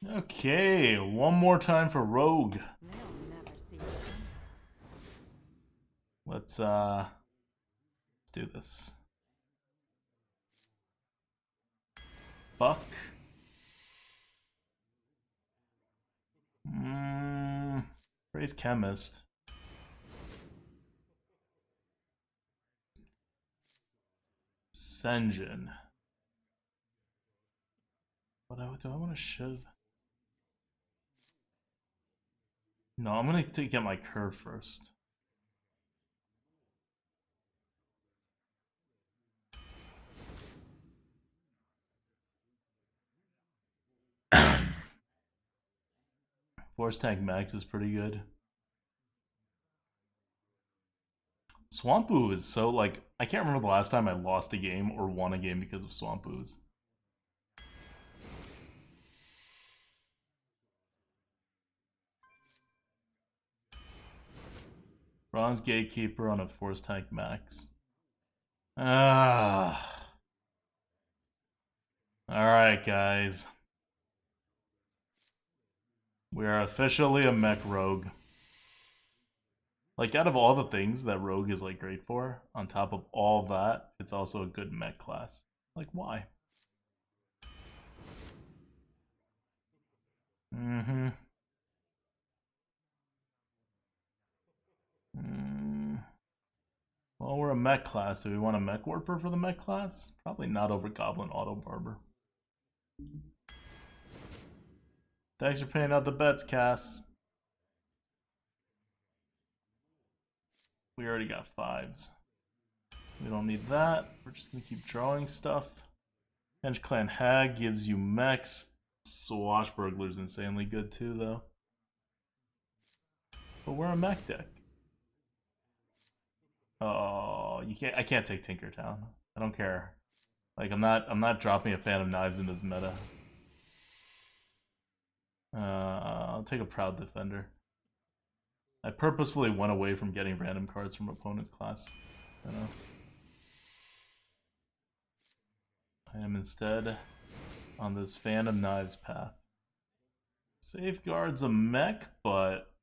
Okay, one more time for Rogue. Let's do this. Fuck. Praise Chemist. Senjin. What do I want to shiv? No, I'm gonna get my curve first. Force Tank Max is pretty good. Swamp Boo is so, like, I can't remember the last time I lost a game or won a game because of Swamp Boos. Bronze Gatekeeper on a Force Tank Max. Alright, guys. We are officially a mech rogue. Like, out of all the things that rogue is, like, great for, on top of all that, it's also a good mech class. Like, why? Well, we're a mech class. Do we want a mech warper for the mech class? Probably not over Goblin Auto Barber. Thanks for paying out the bets, Cass. We already got 5s. We don't need that. We're just gonna keep drawing stuff. Henge Clan Hag gives you mechs. Swashbuckler's insanely good too, though. But we're a mech deck. Oh, you can't. I can't take Tinkertown. I don't care. Like, I'm not dropping a Fan of Knives in this meta. I'll take a Proud Defender. I purposefully went away from getting random cards from opponent's class. I know. I am instead on this Fan of Knives path. Safeguard's a mech, but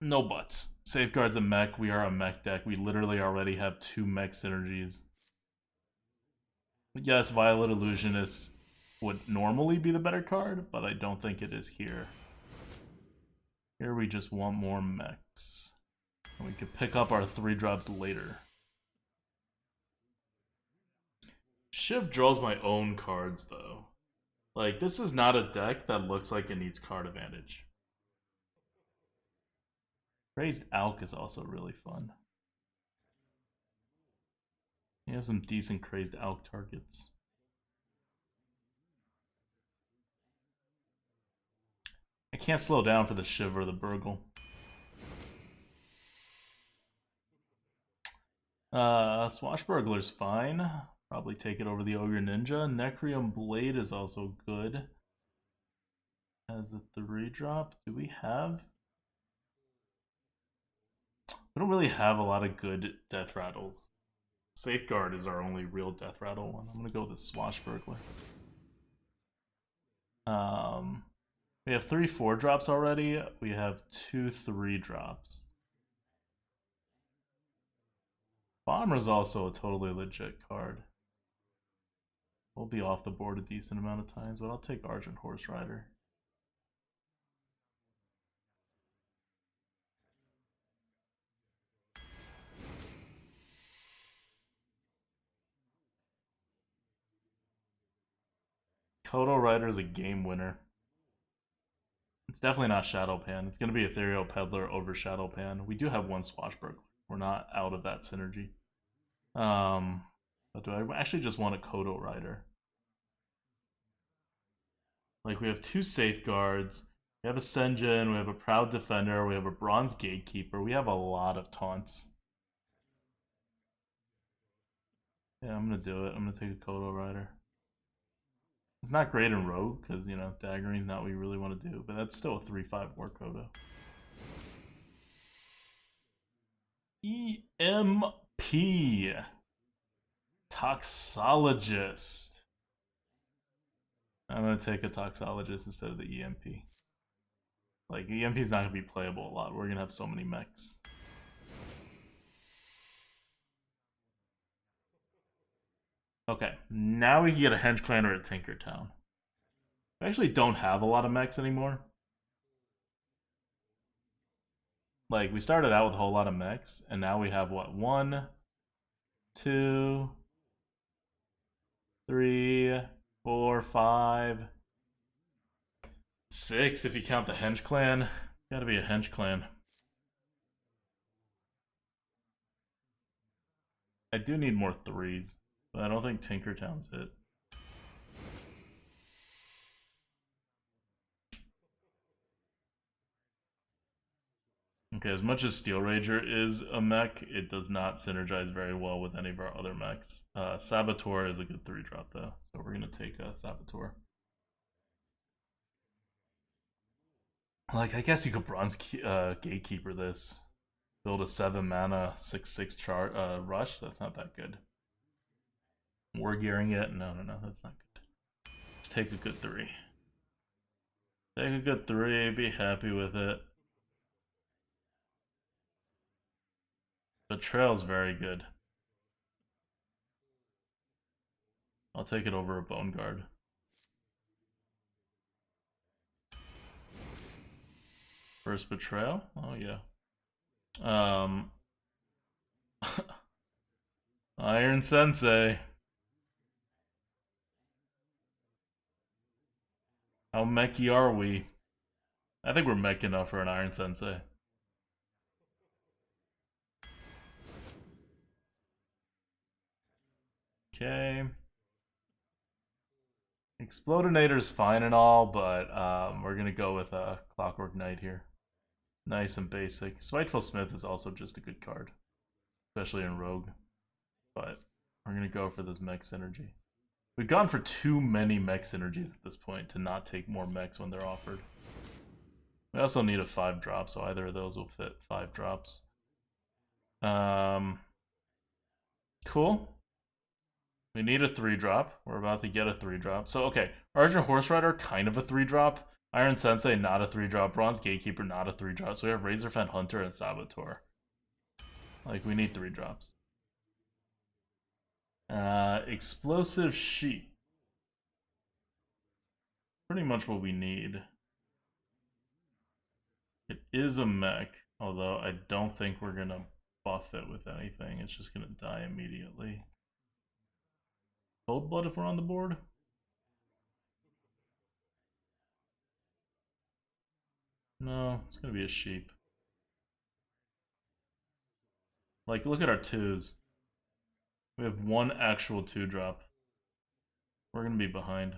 no buts. Safeguard's a mech. We are a mech deck. We literally already have 2 mech synergies. But yes, Violet Illusionist would normally be the better card, but I don't think it is here. Here we just want more mechs. And we could pick up our 3 drops later. Shiv draws my own cards, though. Like, this is not a deck that looks like it needs card advantage. Raised Alk is also really fun. You have some decent Crazed Alk targets. I can't slow down for the Shiv or the Burgle. Swashbuckler's fine. Probably take it over the Ogre Ninja. Necrium Blade is also good. As a 3-drop. Do we have? We don't really have a lot of good Death Rattles. Safeguard is our only real Death Rattle one. I'm gonna go with the Swashbuckler. We have 3 4-drops already. We have 2 3-drops. Bomber's also a totally legit card. We'll be off the board a decent amount of times, but I'll take Argent Horse Rider. Kodo Rider is a game winner. It's definitely not Shadowpan. It's going to be Ethereal Peddler over Shadowpan. We do have 1 Swashbuckler. We're not out of that synergy. But do I actually just want a Kodo Rider? Like, we have 2 Safeguards. We have a Senjin. We have a Proud Defender. We have a Bronze Gatekeeper. We have a lot of taunts. Yeah, I'm going to do it. I'm going to take a Kodo Rider. It's not great in Rogue, because, you know, Daggering is not what you really want to do, but that's still a 3-5 war Kodo. EMP. Toxologist. I'm gonna take a Toxologist instead of the EMP. Like, EMP's not gonna be playable a lot. We're gonna have so many mechs. Okay, now we can get a Henge Clan or a Tinkertown. I actually don't have a lot of mechs anymore. Like, we started out with a whole lot of mechs, and now we have what? 1, 2, 3, 4, 5, 6 if you count the Henge Clan. Gotta be a Henge Clan. I do need more 3s, but I don't think Tinkertown's it. Okay, as much as Steel Rager is a mech, it does not synergize very well with any of our other mechs. Saboteur is a good 3-drop though, so we're gonna take Saboteur. Like, I guess you could Bronze Gatekeeper this. Build a 7 mana 6/6 rush. That's not that good. War Gearing it? No, that's not good. Just take a good 3. Take a good 3, be happy with it. Betrayal's very good. I'll take it over a Bone Guard. First Betrayal? Oh yeah. Iron Sensei. How mechy are we? I think we're mech enough for an Iron Sensei. Okay. Explodinator's fine and all, but we're gonna go with a Clockwork Knight here. Nice and basic. Spiteful Smith is also just a good card, especially in Rogue. But we're gonna go for this mech synergy. We've gone for too many mech synergies at this point to not take more mechs when they're offered. We also need a 5-drop, so either of those will fit 5 drops. Cool. We need a 3-drop. We're about to get a 3-drop. So, okay. Argent Horse Rider, kind of a 3-drop. Iron Sensei, not a 3-drop. Bronze Gatekeeper, not a 3-drop. So we have Razorfen Hunter and Saboteur. Like, we need 3 drops. Explosive Sheep. Pretty much what we need. It is a mech, although I don't think we're gonna buff it with anything. It's just gonna die immediately. Cold Blood if we're on the board? No, it's gonna be a sheep. Like, look at our 2s. We have 1 actual 2-drop. We're gonna be behind.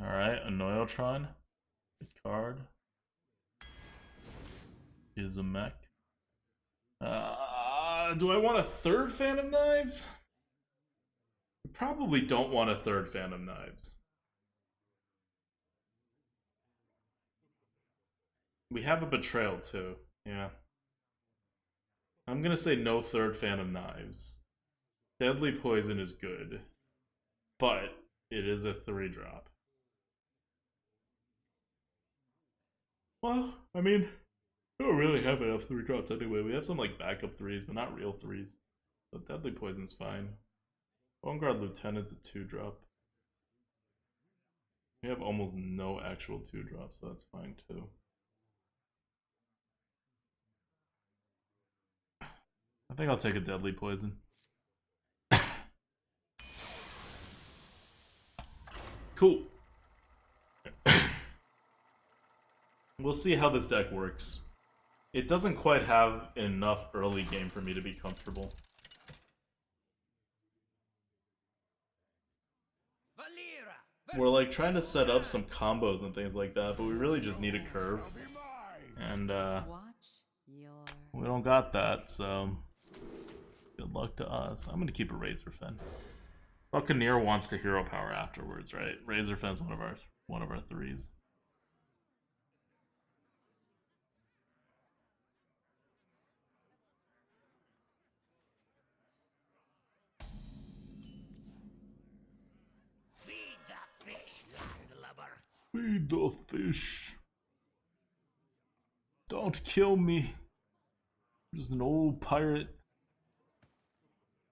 Alright, Annoyotron. Good card. Is a mech. Do I want a 3rd Phantom Knives? We probably don't want a 3rd Phantom Knives. We have a Betrayal too, yeah. I'm gonna say no 3rd Phantom Knives. Deadly Poison is good, but it is a 3-drop. Well, I mean, we don't really have enough 3-drops anyway. We have some like backup 3s, but not real 3s. So Deadly Poison's fine. Bone Guard Lieutenant's a 2-drop. We have almost no actual 2-drops, so that's fine too. I think I'll take a Deadly Poison. Cool. We'll see how this deck works. It doesn't quite have enough early game for me to be comfortable. We're like trying to set up some combos and things like that, but we really just need a curve. And we don't got that, so good luck to us. I'm gonna keep a Razorfen. Buccaneer wants the hero power afterwards, right? Razorfen's one of our 3s. Feed the fish. Don't kill me. I'm just an old pirate.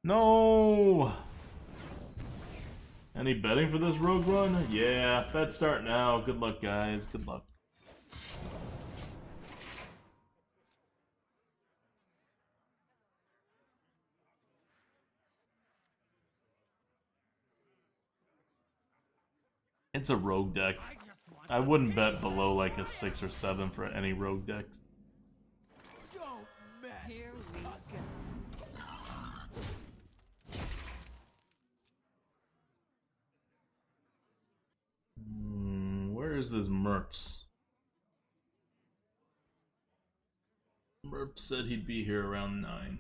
No! Any betting for this rogue run? Yeah, bet start now. Good luck, guys. Good luck. It's a rogue deck. I wouldn't bet below like a 6 or 7 for any rogue deck. Here we go. Where is this Merps? Merp said he'd be here around 9.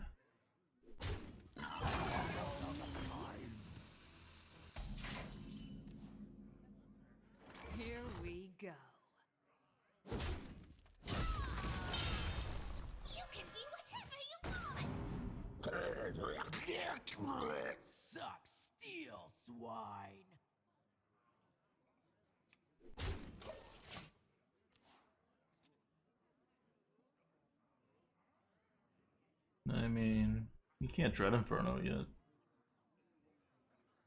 Here we go. You can be whatever you want. Suck, steel swine. I mean, you can't Dread Inferno yet.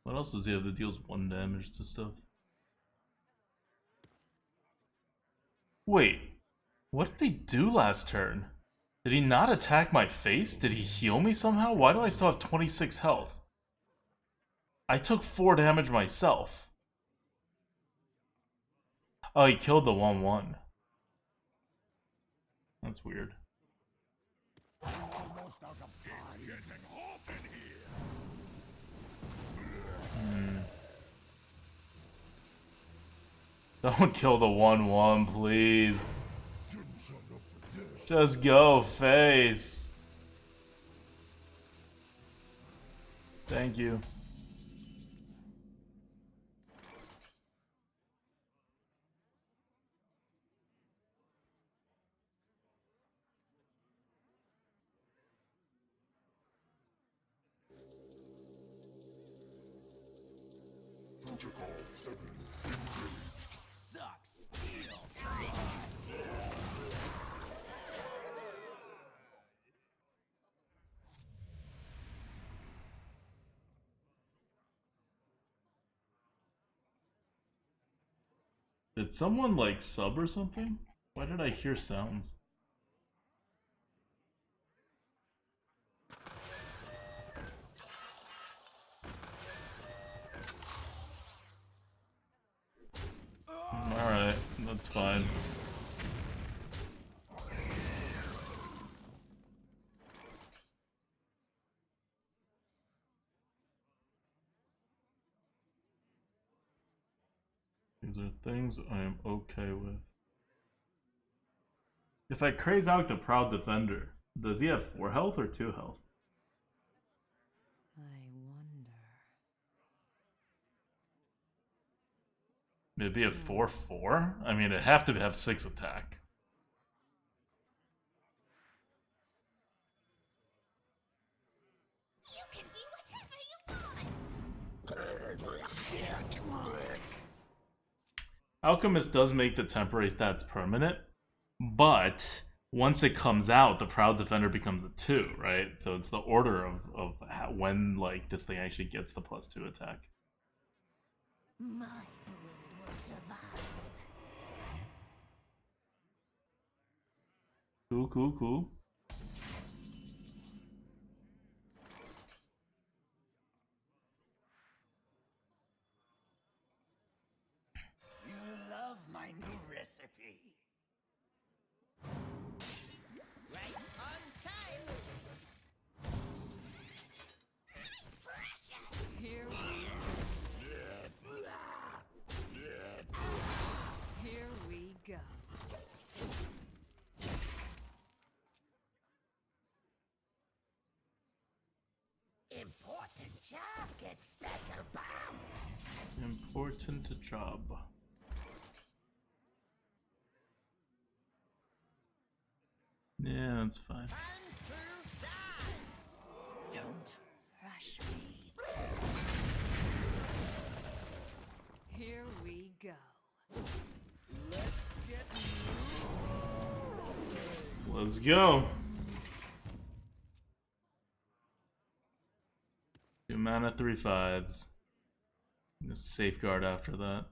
What else does he have that deals 1 damage to stuff? Wait, what did he do last turn? Did he not attack my face? Did he heal me somehow? Why do I still have 26 health? I took 4 damage myself. Oh, he killed the 1/1. That's weird. Don't kill the 1/1, please. Just go, face. Thank you. Suck, steel Did someone like sub or something? Why did I hear sounds? Alright, that's fine. These are things I am okay with. If I craze out the Proud Defender, does he have 4 health or 2 health? I wonder. Maybe a 4/4? I mean, it'd have to have 6 attack. You can be whatever you want. Alchemist does make the temporary stats permanent, but once it comes out, the Proud Defender becomes a 2, right? So it's the order of how, when like this thing actually gets the +2 attack. My brood will survive. Cool, cool, cool. You love my new recipe. Right on time. Precious. Here we Here we go. Important job gets special bomb. Important job. Yeah, that's fine. Don't rush me. Here we go. Let's go. 2 mana, 3 5s. Gonna safeguard after that.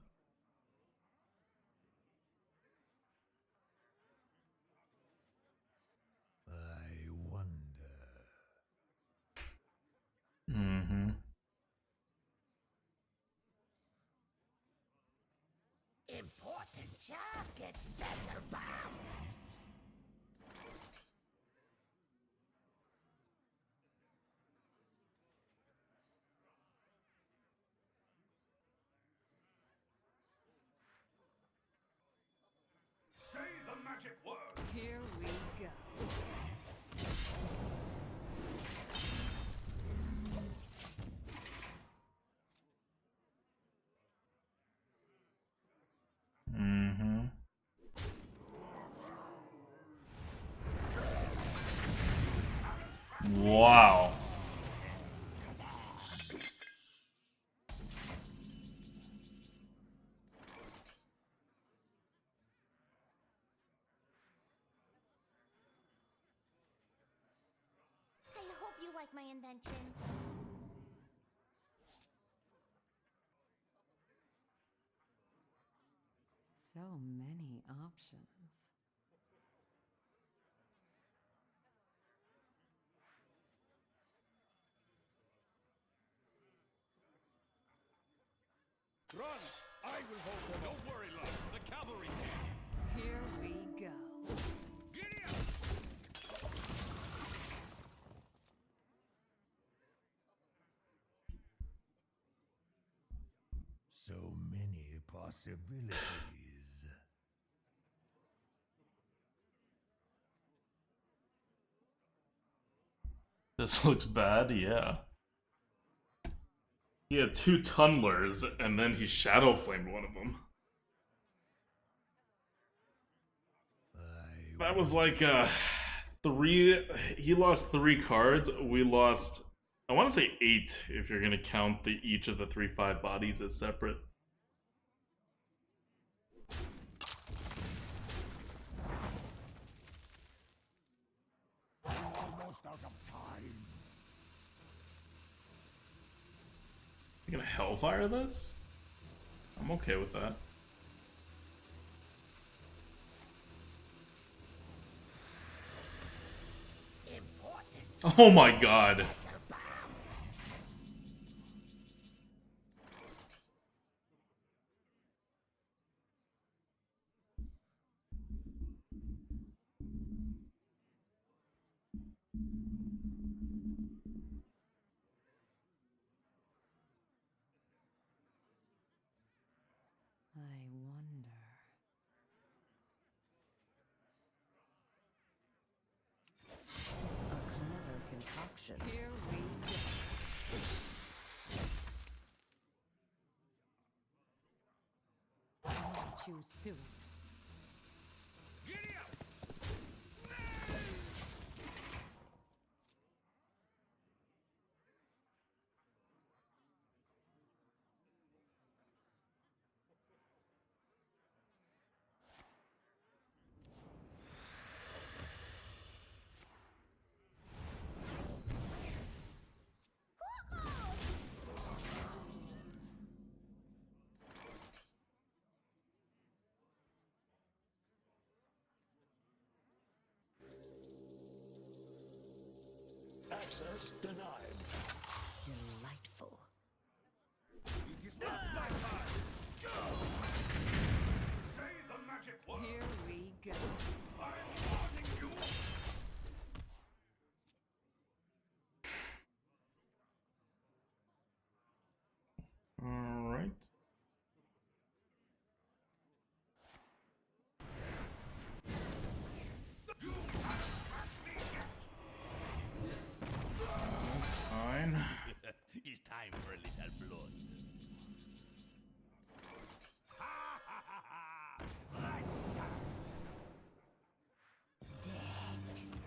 I wonder. Mm-hmm. Important job gets special bomb. Say the magic word. Here we go. Mm-hmm. Wow. I hope you like my invention. So many options. Run! I will hold them. Don't worry, love. The cavalry's here. Here we go. Giddy up! So many possibilities. This looks bad, yeah. He had 2 tunnelers, and then he shadow flamed one of them. That was like 3. He lost 3 cards. We lost, I want to say 8 if you're gonna count each of the 3/5 bodies as separate. Almost out of time. You gonna Hellfire this? I'm okay with that. Important Oh my god. special bomb. I wonder. A clever concoction. Here we go. I'll meet you soon. Giddy up! Access denied. Delightful. It is not my time! Say the magic word! Here we go. I'm warning you! Alright. That's fine. It's time for a little blood. Ha ha ha ha! Let's dance!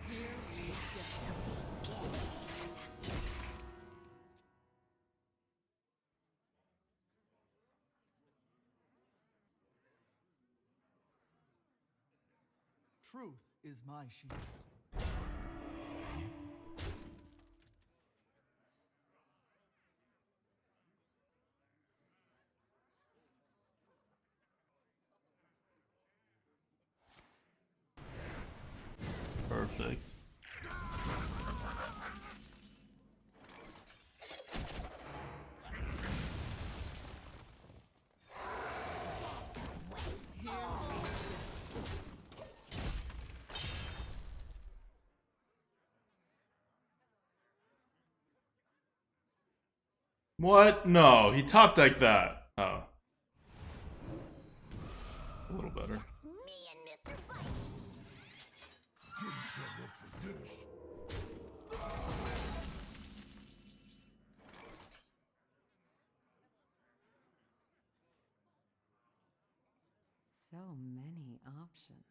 Here we go. Truth is my shield. Perfect. What? No, he top decked that. Oh. A little better. It's me and Mr. Fight. Didn't you look for this? So many options.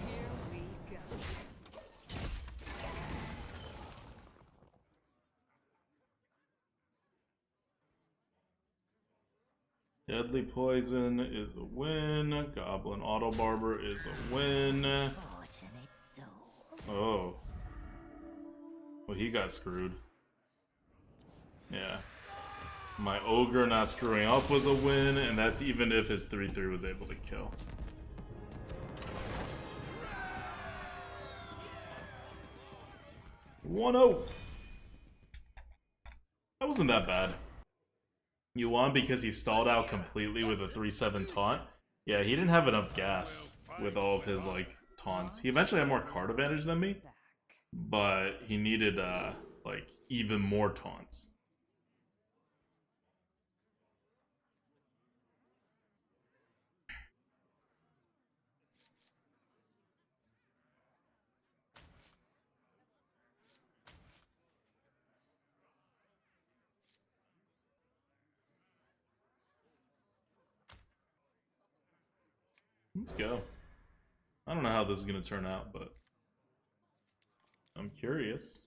Here we go. Deadly Poison is a win. Goblin Auto Barber is a win. Fortunate souls. Oh. Well, he got screwed. Yeah. My Ogre not screwing up was a win, and that's even if his 3/3 was able to kill. One 0. That wasn't that bad. You won because he stalled out completely with a 3/7 taunt. Yeah, he didn't have enough gas with all of his like taunts. He eventually had more card advantage than me, Back. but he needed like even more taunts. Let's go. I don't know how this is going to turn out, but I'm curious.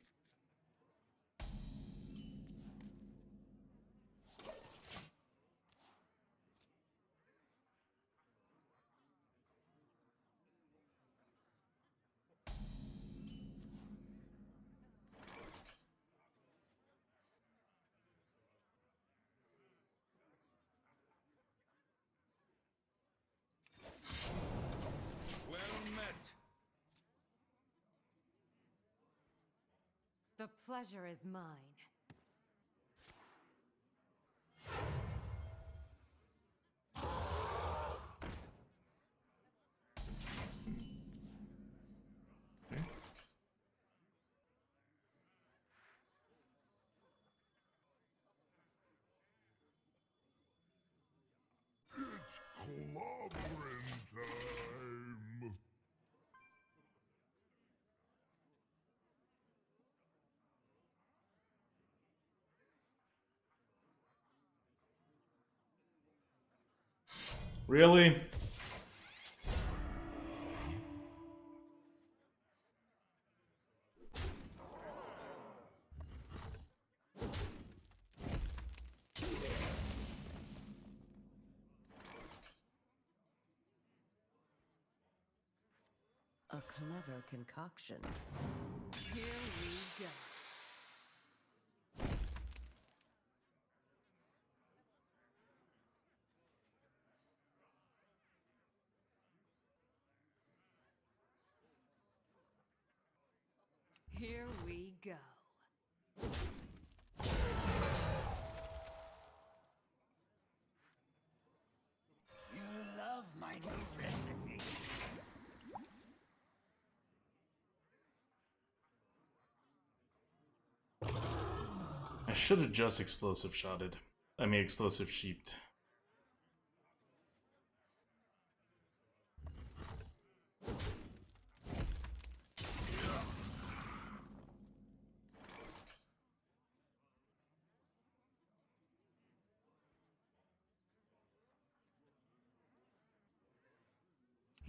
Well met. The pleasure is mine. Okay. Clobbering time. Really? A clever concoction. Here we go. Here we go. You love my new recipe. I should have just explosive shotted. I mean, explosive sheeped.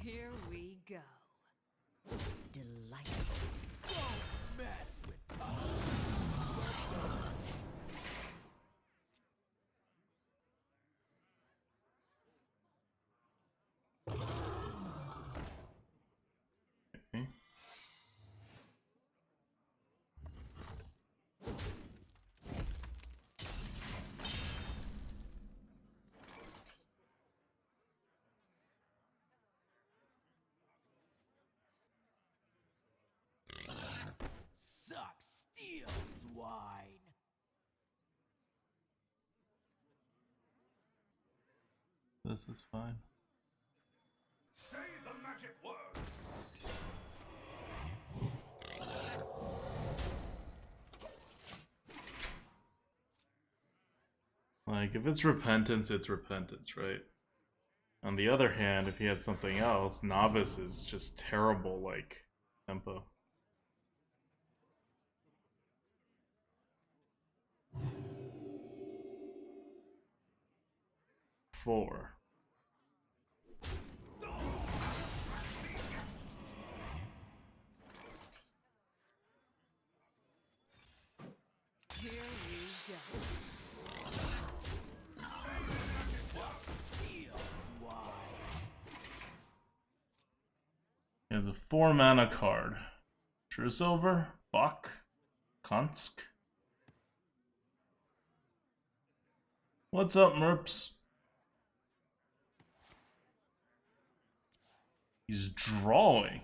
Here we go. Delightful. This is fine. Say the magic word. Like, if it's repentance, right? On the other hand, if he had something else, novice is just terrible, like, tempo. Four. Here we go. He has a 4 mana card. True Silver, Bach, Konsk. What's up, Merps? He's drawing.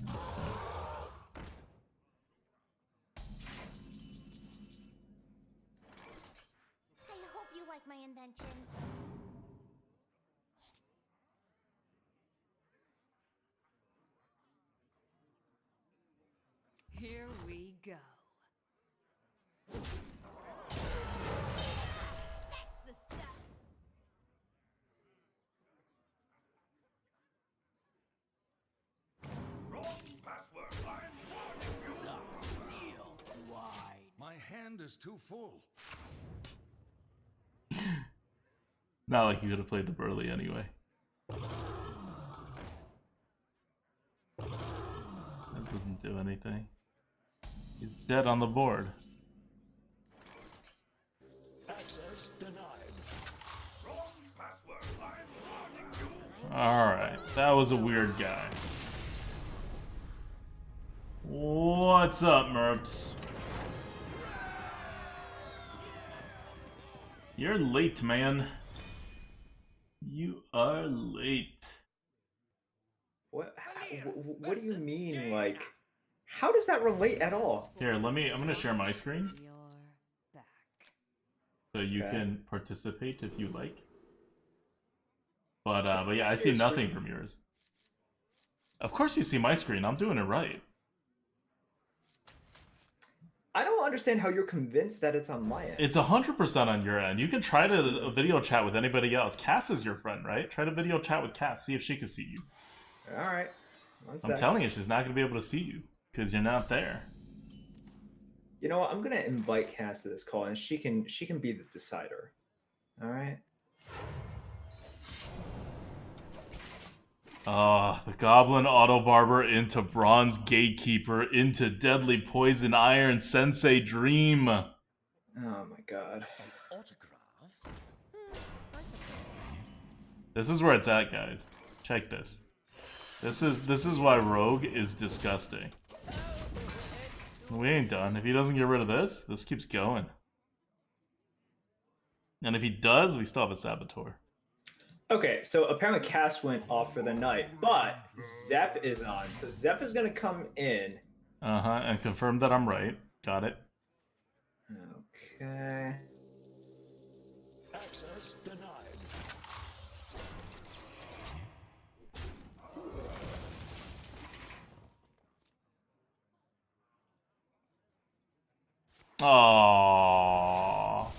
I hope you like my invention. Here we go. That's the stuff. Wrong password. I'm warning you. My hand is too full. Not like he could have played the Burley anyway. That doesn't do anything. He's dead on the board. Access denied. Wrong password. I'm warning you. Alright, that was a weird guy. What's up, Merps? You're late, man. You are late. What do you mean, like, how does that relate at all? Here, I'm gonna share my screen You're back. so you Okay. can participate if you like. But yeah, I see Your nothing screen. from yours. Of course you see my screen, I'm doing it right. I don't understand how you're convinced that it's on my end. It's 100% on your end. You can try to video chat with anybody else. Cass is your friend, right? Try to video chat with Cass, see if she can see you. Alright. One I'm sec. telling you, she's not going to be able to see you because you're not there. You know what? I'm gonna invite Cass to this call, and she can be the decider. Alright? The Goblin Auto Barber into Bronze Gatekeeper into Deadly Poison Iron Sensei Dream. Oh my god. Autograph? This is where it's at, guys. Check this. This is why Rogue is disgusting. We ain't done. If he doesn't get rid of this keeps going. And if he does, we still have a Saboteur. Okay, so apparently Cass went off for the night, but Zep is on. So Zep is gonna come in. Uh-huh, and confirm that I'm right. Got it. Okay. Access denied. Aww.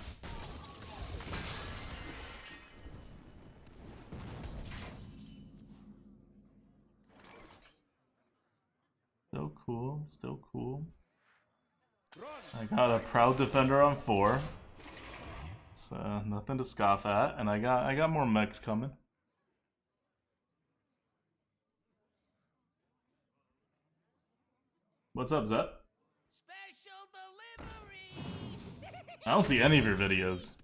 Still cool, still cool. I got a Proud Defender on 4. So nothing to scoff at, and I got more mechs coming. What's up, Zep? Special delivery. I don't see any of your videos.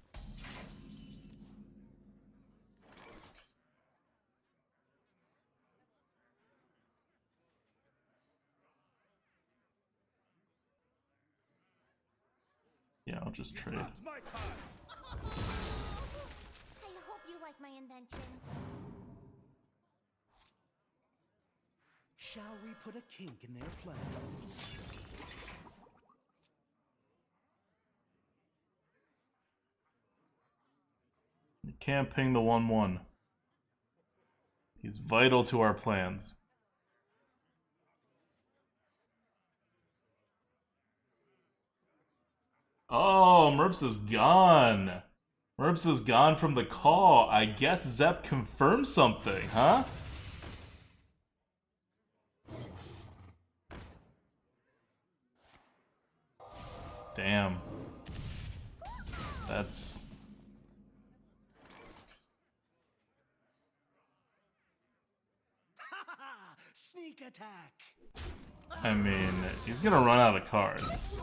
Yeah, I'll just trade. It's my time. I hope you like my invention. Shall we put a kink in their plans? can't ping the 1-1. He's vital to our plans. Oh, Merps is gone. Merps is gone from the call. I guess Zep confirmed something, huh? Damn. That's... Sneak attack. I mean, he's gonna run out of cards.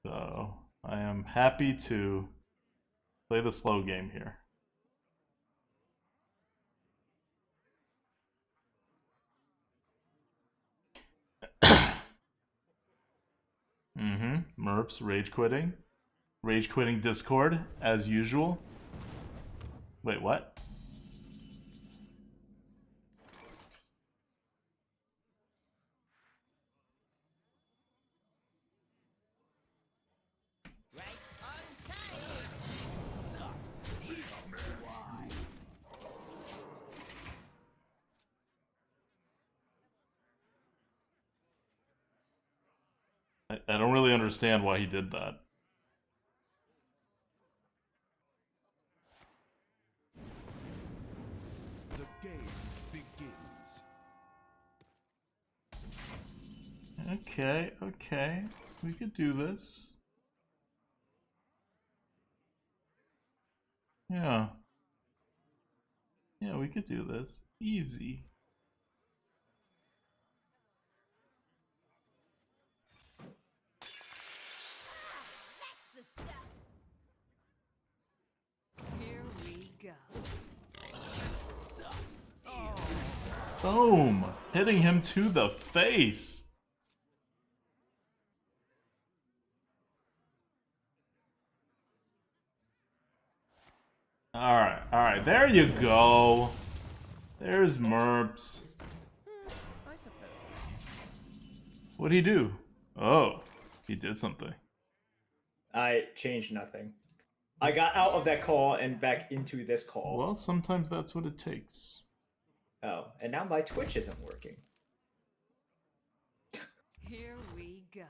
So, I am happy to play the slow game here. Merps rage quitting. Rage quitting Discord, as usual. Wait, what? I don't really understand why he did that. The game begins. Okay, okay. We could do this. Yeah. Yeah, we could do this. Easy. Here we go. Boom! Hitting him to the face! Alright, there you go. There's Merps. I suppose. What'd he do? Oh, he did something. I changed nothing. I got out of that call and back into this call. Well, sometimes that's what it takes. Oh, and now my Twitch isn't working. Here we go.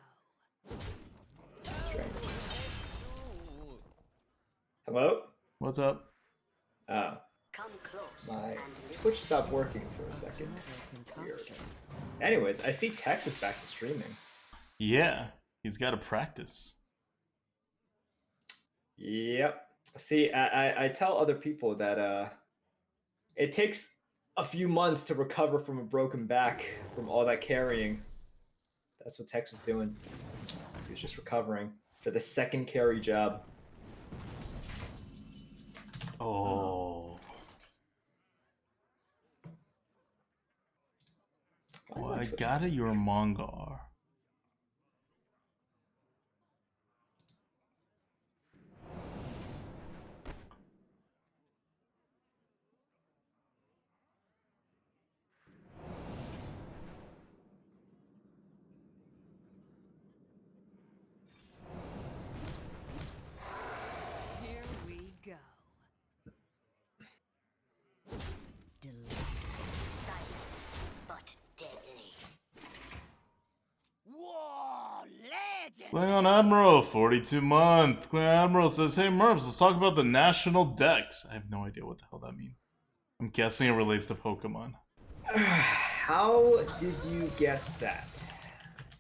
Strange. Hello? What's up? Oh, Come close. my Twitch stopped working for a second. Weird. Anyways, I see Tex is back to streaming. Yeah, he's got to practice. Yep. See, I tell other people that it takes a few months to recover from a broken back from all that carrying. That's what Tex was doing. He was just recovering for the second carry job. Oh. Well, I got it, you're a Mongar. Here we go. Silent, but deadly. Whoa, legend. Klingon Admiral, 42 month. Klingon Admiral says, hey Merps, let's talk about the national decks. I have no idea what the hell that means. I'm guessing it relates to Pokemon. How did you guess that?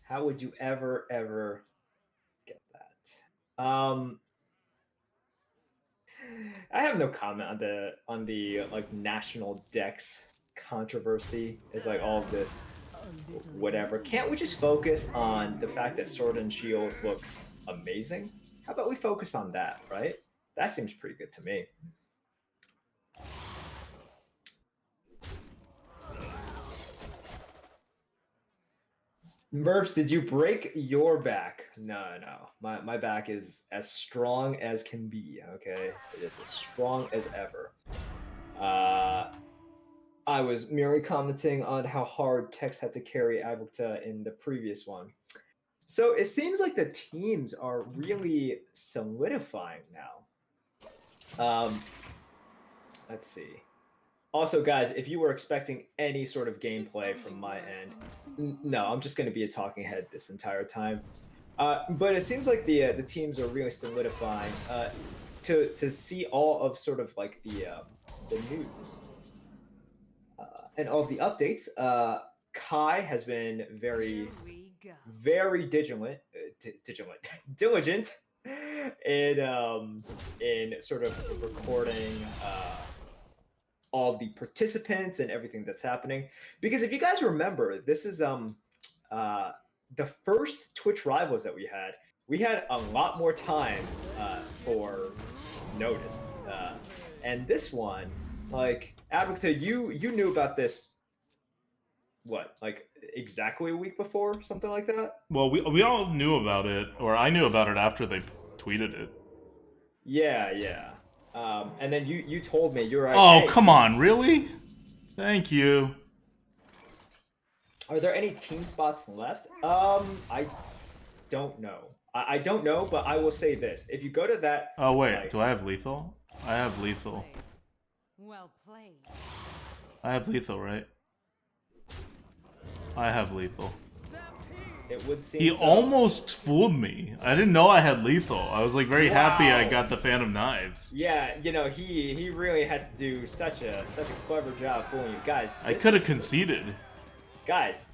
How would you ever get that? I have no comment on the like national decks controversy. It's like all of this whatever. Can't we just focus on the fact that Sword and Shield look amazing? How about we focus on that, right? That seems pretty good to me. Merps, did you break your back? No. My back is as strong as can be, okay? It is as strong as ever. I was merely commenting on how hard Tex had to carry ADWCTA in the previous one. So it seems like the teams are really solidifying now. Let's see. Also, guys, if you were expecting any sort of gameplay from my end, no, I'm just going to be a talking head this entire time. But it seems like the teams are really solidifying. To see all of sort of like the news and all of the updates. Kai has been very Here we go. very diligent in sort of recording all the participants and everything that's happening. Because if you guys remember, this is the first Twitch Rivals that we had a lot more time for notice. And this one, like ADWCTA, you knew about this what, like exactly a week before, something like that? Well, we all knew about it, or I knew about it after they tweeted it. Yeah. And then you told me, you were like, Oh, hey, come on, really? Thank you. are there any team spots left? I don't know. I don't know, but I will say this. If you go to that... Oh, wait, like, do I have lethal? I have lethal. Well played. I have lethal, right? I have lethal. it would seem He so. almost fooled me. I didn't know I had lethal. I was like very happy I Wow. got the Phantom Knives. Yeah, you know, he really had to do such a clever job fooling you. Guys, I this could have is- conceded. Guys,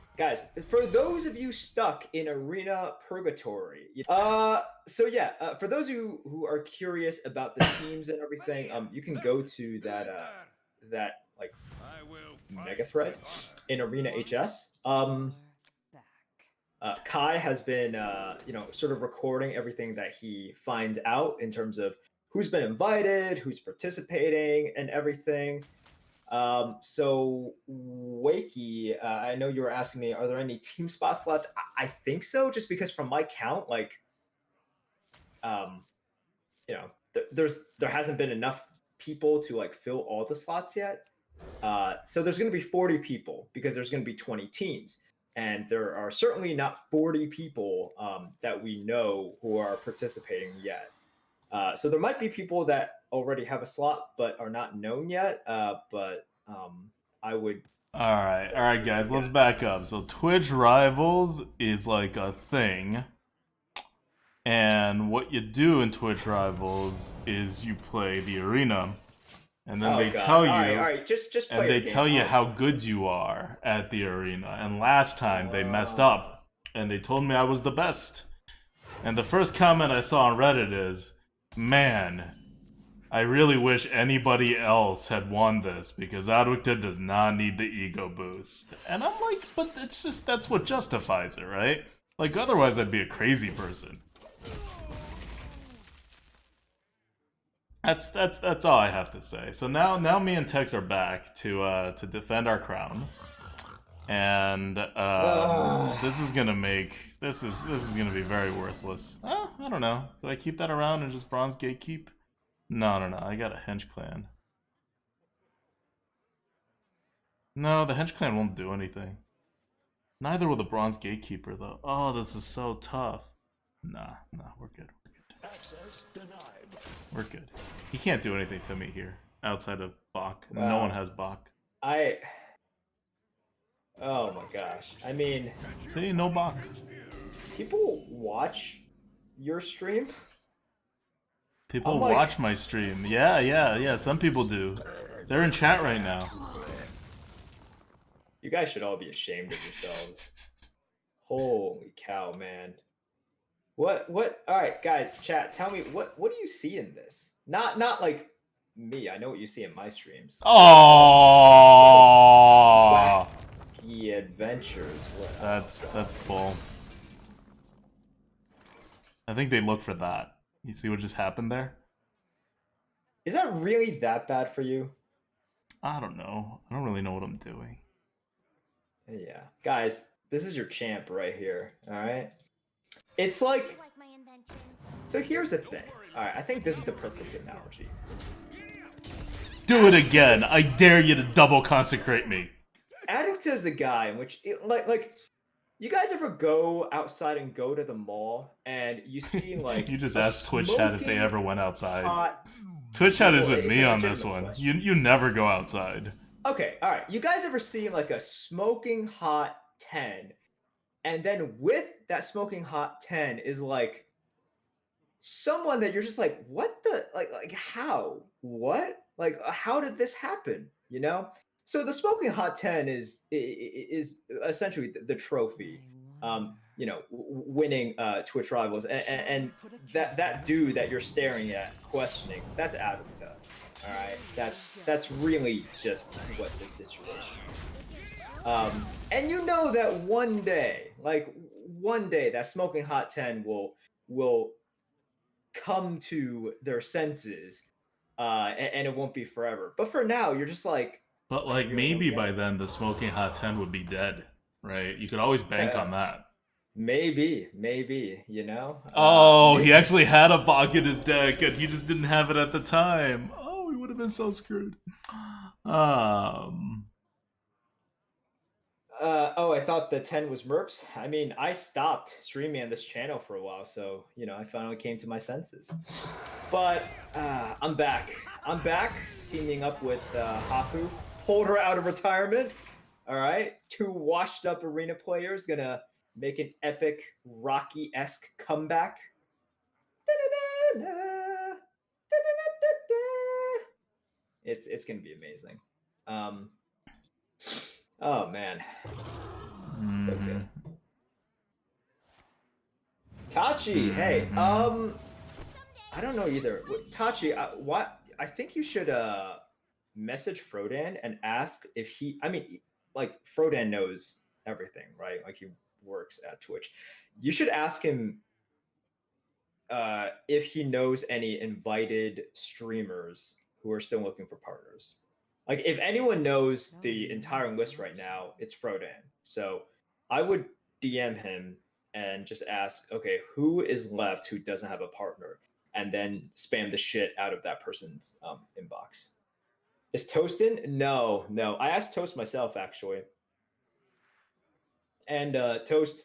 for those of you stuck in arena purgatory, so yeah, for those who are curious about the teams and everything, you can go to that like I will fight mega thread with in Arena HS. We're back. Kai has been sort of recording everything that he finds out in terms of who's been invited, who's participating, and everything. So Wakey, I know you were asking me, are there any team spots left? I think so, just because from my count, like, there hasn't been enough people to like fill all the slots yet. So there's going to be 40 people because there's going to be 20 teams, and there are certainly not 40 people that we know who are participating yet. So there might be people that already have a slot but are not known yet. But I would. Alright, guys, let's back up. So Twitch Rivals is like a thing. And what you do in Twitch Rivals is you play the arena. And then they God. tell you, All right, just play and the they game. tell you I'll- how good you are at the arena. And last time they messed up, and they told me I was the best. And the first comment I saw on Reddit is, "Man, I really wish anybody else had won this because ADWCTA does not need the ego boost." And I'm like, but it's just, that's what justifies it, right? Like, otherwise I'd be a crazy person. That's all I have to say. So now me and Tex are back to defend our crown, and this is gonna be very worthless. I don't know. Do I keep that around and just bronze gatekeep? No. I got a hench clan. No, the hench clan won't do anything. Neither will the bronze gatekeeper though. Oh, this is so tough. Nah, we're good. Access denied. We're good. He can't do anything to me here outside of Bach. No Wow. one has Bach. Oh my gosh. I mean, See, no Bach. people watch your stream. People I'm like- watch my stream. Yeah. Some people do. They're in chat right now. You guys should all be ashamed of yourselves. Holy cow, man. What all right, guys, chat, tell me what do you see in this? Not like me. I know what you see in my streams. Oh, Wacky adventures. What? that's bull. I think they look for that. You see what just happened there? Is that really that bad for you? I don't know. I don't really know what I'm doing. Yeah. Guys, this is your champ right here, all right? It's You like, like my invention? so here's the thing. All right, I think this is the perfect analogy. Do it again. I dare you to double consecrate me. ADWCTA is the guy in which, You guys ever go outside and go to the mall and you see like You just a asked Twitch chat if they smoking ever went outside. hot- Twitch chat is Well, with it's me a on this legitimate one. question. You never go outside. Okay, all right. You guys ever see like a smoking hot 10, and then with that smoking hot 10 is like someone that you're just like, what the like how? What? Like how did this happen? You know? So the smoking hot 10 is essentially the trophy. You know, winning Twitch rivals, and that dude that you're staring at, questioning, that's ADWCTA. All right, that's really just what the situation is. And you know that one day, that smoking hot 10 will come to their senses, and it won't be forever. But for now, you're just like, But I like really maybe don't by get it. then the smoking hot 10 would be dead, right? You could always bank on that. Maybe, you know. Oh, he Maybe. actually had a Bach in his deck and he just didn't have it at the time. Oh, he would have been so screwed. Oh, I thought the 10 was Merps. I mean, I stopped streaming on this channel for a while, so, you know, I finally came to my senses. But I'm back. I'm back, teaming up with Hafu. Pulled her out of retirement. All right. 2 washed up arena players gonna make an epic Rocky-esque comeback. It's gonna be amazing. Oh man. So good. Tachi, hey, I don't know either. Tachi, what? I think you should message Frodan and ask if he. I mean, like Frodan knows everything, right? Like he works at Twitch. You should ask him if he knows any invited streamers who are still looking for partners. Like if anyone knows the entire list right now, it's Frodan. So I would DM him and just ask, okay, who is left who doesn't have a partner, and then spam the shit out of that person's inbox. Is Toast in? No. I asked Toast myself actually, and Toast,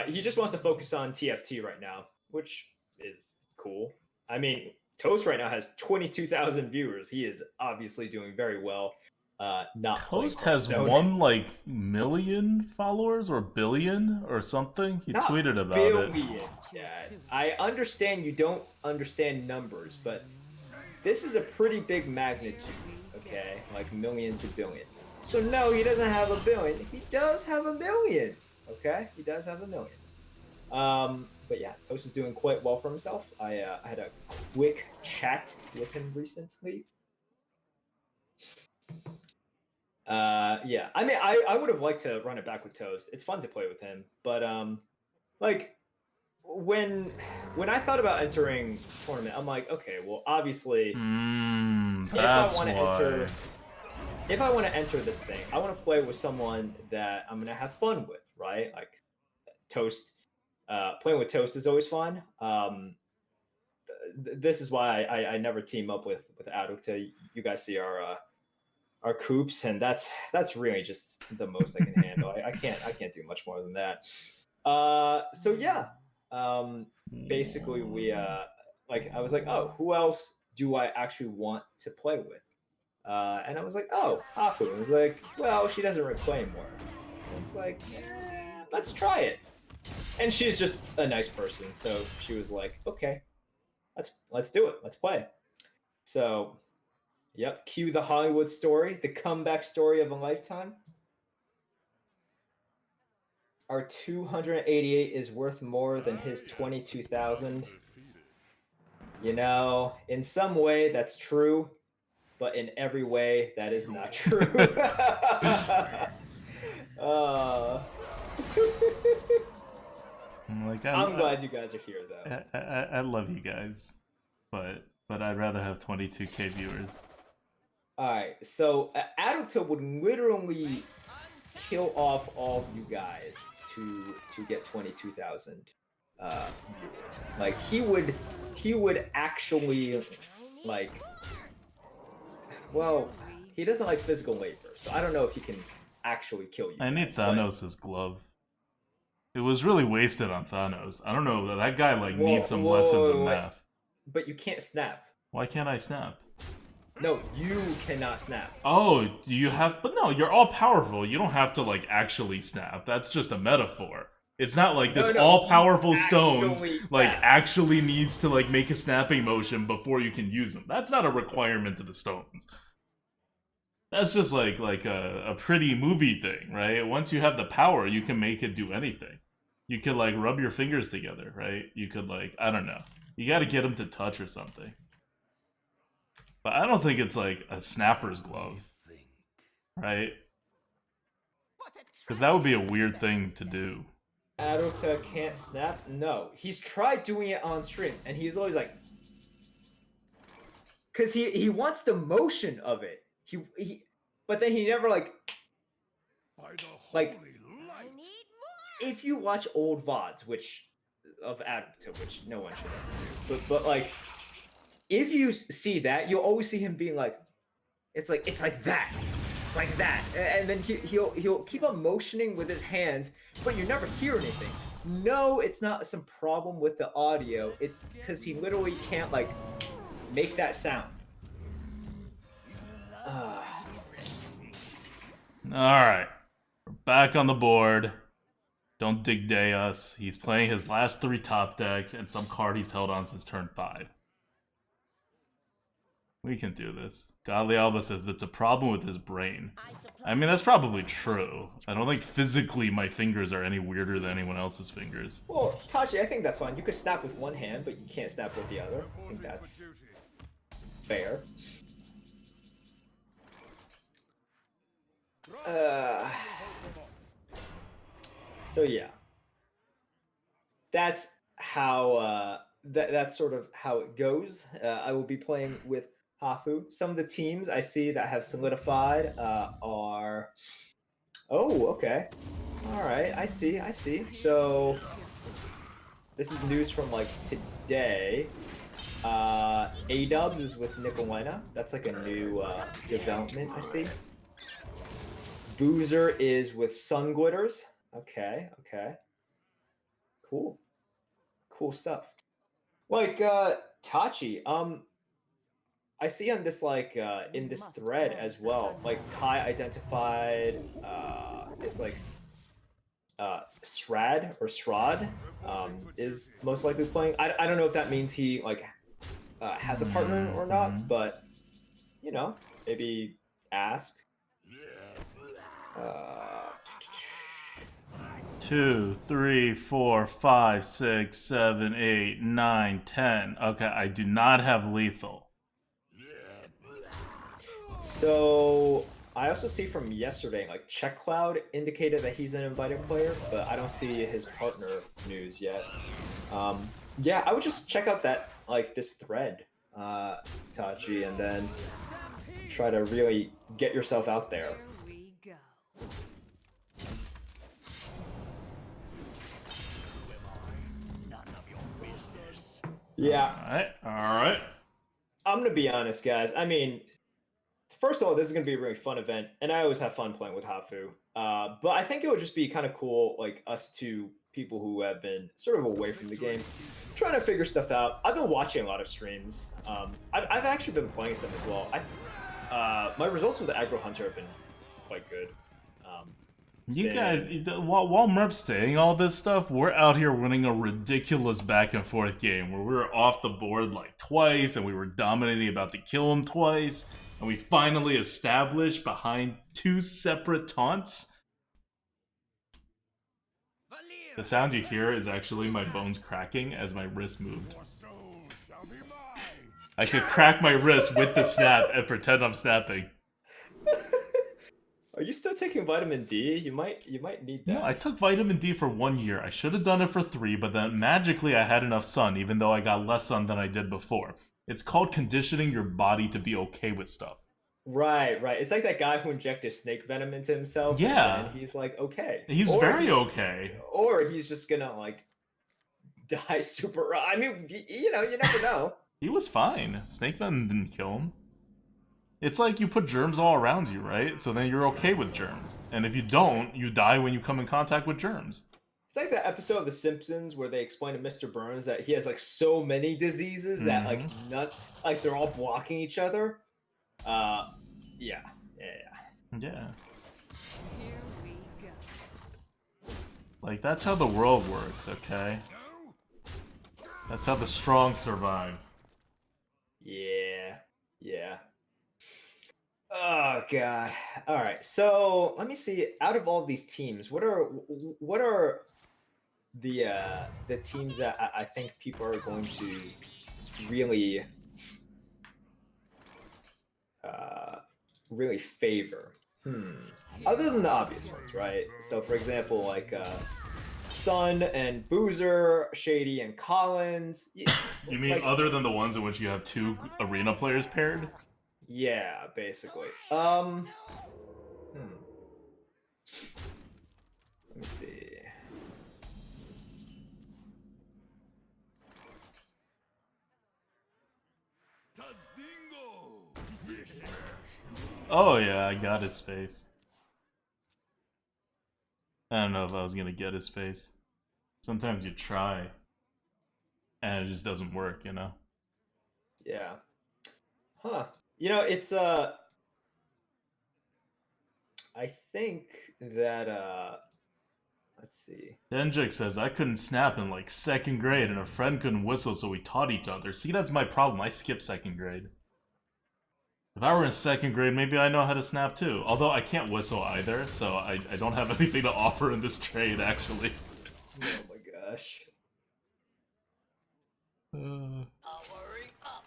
he just wants to focus on TFT right now, which is cool. I mean, Toast right now has 22,000 viewers. He is obviously doing very well. Not Toast playing has Hearthstone. 1 like million followers or billion or something. He Not tweeted about billion, it. Dad. I understand you don't understand numbers, but this is a pretty big magnitude, okay? Like million to billion. So no, he doesn't have a billion. He does have a million, okay? He does have a million. But yeah, Toast is doing quite well for himself. I had a quick chat with him recently. Yeah, I mean, I would have liked to run it back with Toast. It's fun to play with him, but like when I thought about entering tournament, I'm like, okay, well, obviously, That's why. if I want to enter this thing, I want to play with someone that I'm gonna have fun with, right? Like Toast, playing with Toast is always fun. This is why I never team up with ADWCTA. You guys see our coops, and that's really just the most I can handle. I can't do much more than that. So yeah, basically we like I was like, oh, who else do I actually want to play with? And I was like, oh, Hafu. I was like, well, she doesn't really play anymore. And it's like, let's try it. And she's just a nice person, so she was like, okay, let's do it. Let's play. So, yep, cue the Hollywood story, the comeback story of a lifetime. Our 288 is worth more than his 22,000. You know, in some way that's true, but in every way that is not true. I'm glad you guys are here, though. I love you guys, but I'd rather have 22k viewers. All right, so ADWCTA would literally kill off all of you guys to get 22,000 viewers. Like he would actually like. Well, he doesn't like physical labor, so I don't know if he can actually kill you. I need guys, Thanos' glove. It was really wasted on Thanos. I don't know, that guy like Whoa, needs some whoa, lessons in wait. math. But you can't snap. Why can't I snap? No, you cannot snap. Oh, do you have? But no, you're all powerful. You don't have to like actually snap. That's just a metaphor. It's not like this No, all powerful you stones actually like snap. actually needs to like make a snapping motion before you can use them. That's not a requirement of the stones. That's just like a pretty movie thing, right? Once you have the power, you can make it do anything. You could like rub your fingers together, right? You could like, I don't know. You got to get them to touch or something. But I don't think it's like a snapper's glove, right? Because that would be a weird thing to do. ADWCTA can't snap? No. He's tried doing it on stream, and he's always like... Because he wants the motion of it. But then he never like... By the Like, holy I light. need more. if you watch old VODs, of ADWCTA, which no one should ever do, but like, if you see that, you'll always see him being like, it's like that, it's like that, and then he'll keep on motioning with his hands, but you never hear anything. No, it's not some problem with the audio. It's because he literally can't like make that sound. Alright. We're back on the board. Don't dig day us. He's playing his last 3 top decks and some card he's held on since turn 5. We can do this. Godly Alba says it's a problem with his brain. I mean, that's probably true. I don't think physically my fingers are any weirder than anyone else's fingers. Well, Tachi, I think that's fine. You could snap with one hand, but you can't snap with the other. I think that's fair. So yeah, that's how that's sort of how it goes. I will be playing with Hafu. Some of the teams I see that have solidified are. Oh, okay. All right, I see. So this is news from like today. ADWs is with Nicolina. That's like a new development I see. Boozer is with Sun Glitters. Okay. Cool stuff. Like Tachi, I see on this like in this thread as well, like Kai identified it's like Srad is most likely playing. I don't know if that means he like has a partner or not, but you know, maybe ask. 2, 3, 4, 5, 6, 7, 8, 9, 10. Okay, I do not have lethal. So I also see from yesterday, like Check Cloud indicated that he's an invited player, but I don't see his partner news yet. Yeah, I would just check out that like this thread, Tachi, and then try to really get yourself out there. Here we go. Yeah, Alright. I'm gonna be honest, guys. I mean, first of all, this is gonna be a really fun event, and I always have fun playing with Hafu. But I think it would just be kind of cool, like us two people who have been sort of away from the game, trying to figure stuff out. I've been watching a lot of streams. I've actually been playing some as well. My results with the Aggro Hunter have been quite good. You guys, while Merp's saying all this stuff, we're out here winning a ridiculous back and forth game where we were off the board like twice and we were dominating, about to kill him twice, and we finally established behind 2 separate taunts. The sound you hear is actually my bones cracking as my wrist moved. I could crack my wrist with the snap and pretend I'm snapping. Are you still taking vitamin D? You might need that. No, I took vitamin D for 1 year. I should have done it for 3, but then magically I had enough sun, even though I got less sun than I did before. It's called conditioning your body to be okay with stuff. Right. It's like that guy who injected snake venom into himself. Yeah. And he's like, okay. He's very okay. Or he's just gonna like die super. I mean, you know, you never know. He was fine. Snake venom didn't kill him. It's like you put germs all around you, right? So then you're okay with germs. And if you don't, you die when you come in contact with germs. It's like that episode of The Simpsons where they explain to Mr. Burns that he has like so many diseases that like like they're all blocking each other. Yeah. Yeah. Here we go. Like, that's how the world works, okay? That's how the strong survive. Yeah. Oh god. All right. So let me see. Out of all these teams, what are the teams that I think people are going to really really favor? Other than the obvious ones, right? So for example, like Sun and Boozer, Shady and Collins. You mean like, other than the ones in which you have 2 arena players paired? Yeah, basically. Let me see. Oh yeah, I got his face. I don't know if I was gonna get his face. Sometimes you try, and it just doesn't work, you know? Yeah. Huh. You know, it's I think that let's see. Denjik says, I couldn't snap in like 2nd grade and a friend couldn't whistle, so we taught each other. See, that's my problem. I skipped 2nd grade. If I were in 2nd grade, maybe I know how to snap too. Although I can't whistle either, so I don't have anything to offer in this trade, actually. Oh my gosh.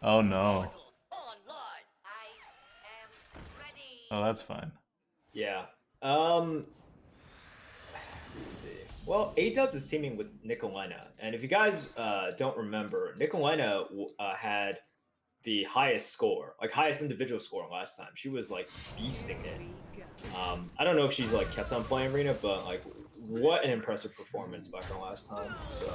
Oh no. Online. I am ready. Oh, that's fine. Yeah. Let's see. Well, ADWCTA is teaming with Nicolina, and if you guys don't remember, Nicolina had the highest score, like highest individual score last time. She was like beasting it. I don't know if she's like kept on playing Arena, but like what an impressive performance by her last time. So.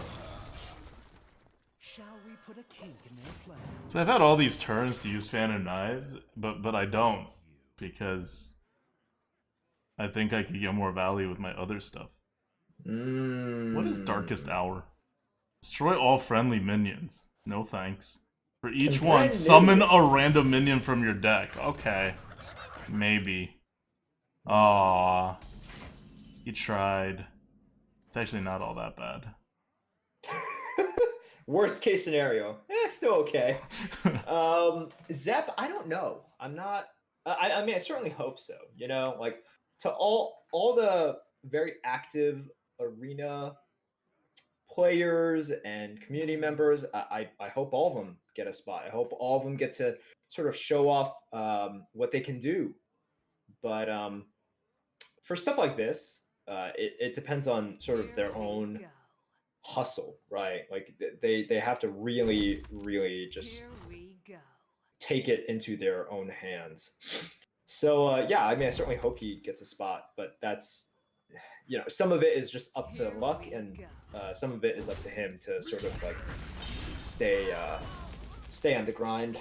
Shall we put a kink in their plan? So I've had all these turns to use Fan of Knives, but I don't, because I think I could get more value with my other stuff. What is Darkest Hour? Destroy all friendly minions. No thanks. For each one, summon a random minion from your deck. Okay. Maybe. Aww. You tried. It's actually not all that bad. Worst case scenario. Still okay. Zep, I don't know. I'm not. I mean, I certainly hope so. You know, like to all the very active Arena players and community members, I hope all of them get a spot. I hope all of them get to sort of show off what they can do. But for stuff like this, it depends on sort of their own hustle, right? Like they have to really just take it into their own hands. So yeah, I mean, I certainly hope he gets a spot, but that's, you know, some of it is just up to luck, and some of it is up to him to sort of like stay on the grind.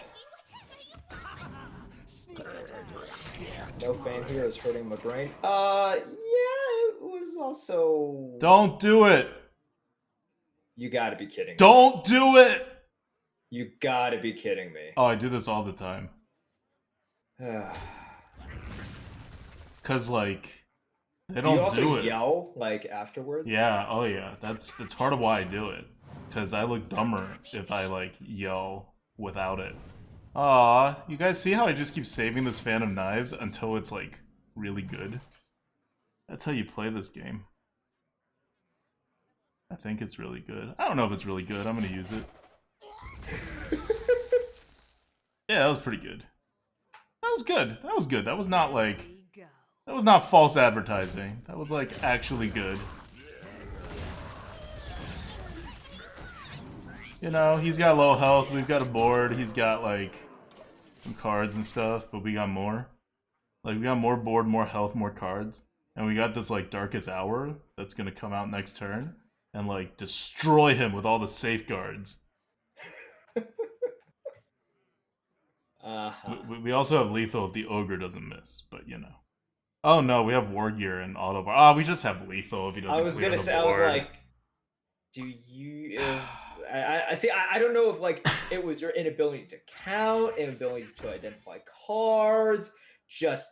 No fan here is hurting my brain. Yeah, it was also. Don't do it. You gotta be kidding me. Don't do it. You gotta be kidding me. Oh, I do this all the time. Cause like they don't do you also do it. Yell like afterwards? Yeah. Oh yeah. That's part of why I do it. Cause I look dumber if I like yell without it. Aw, you guys see how I just keep saving this Fan of Knives until it's like really good? That's how you play this game. I think it's really good. I don't know if it's really good. I'm gonna use it. Yeah, that was pretty good. That was good. That was good. That was not like... That was not false advertising. That was like actually good. You know, he's got low health, we've got a board, he's got like some cards and stuff, but we got more. Like we got more board, more health, more cards. And we got this like Darkest Hour that's gonna come out next turn and like destroy him with all the safeguards. We also have lethal if the ogre doesn't miss, but you know. Oh no, we have war gear and auto bar. Oh, we just have lethal if he doesn't. I was clear gonna the say, board. do you? I see. I don't know if like it was your inability to count, inability to identify cards, just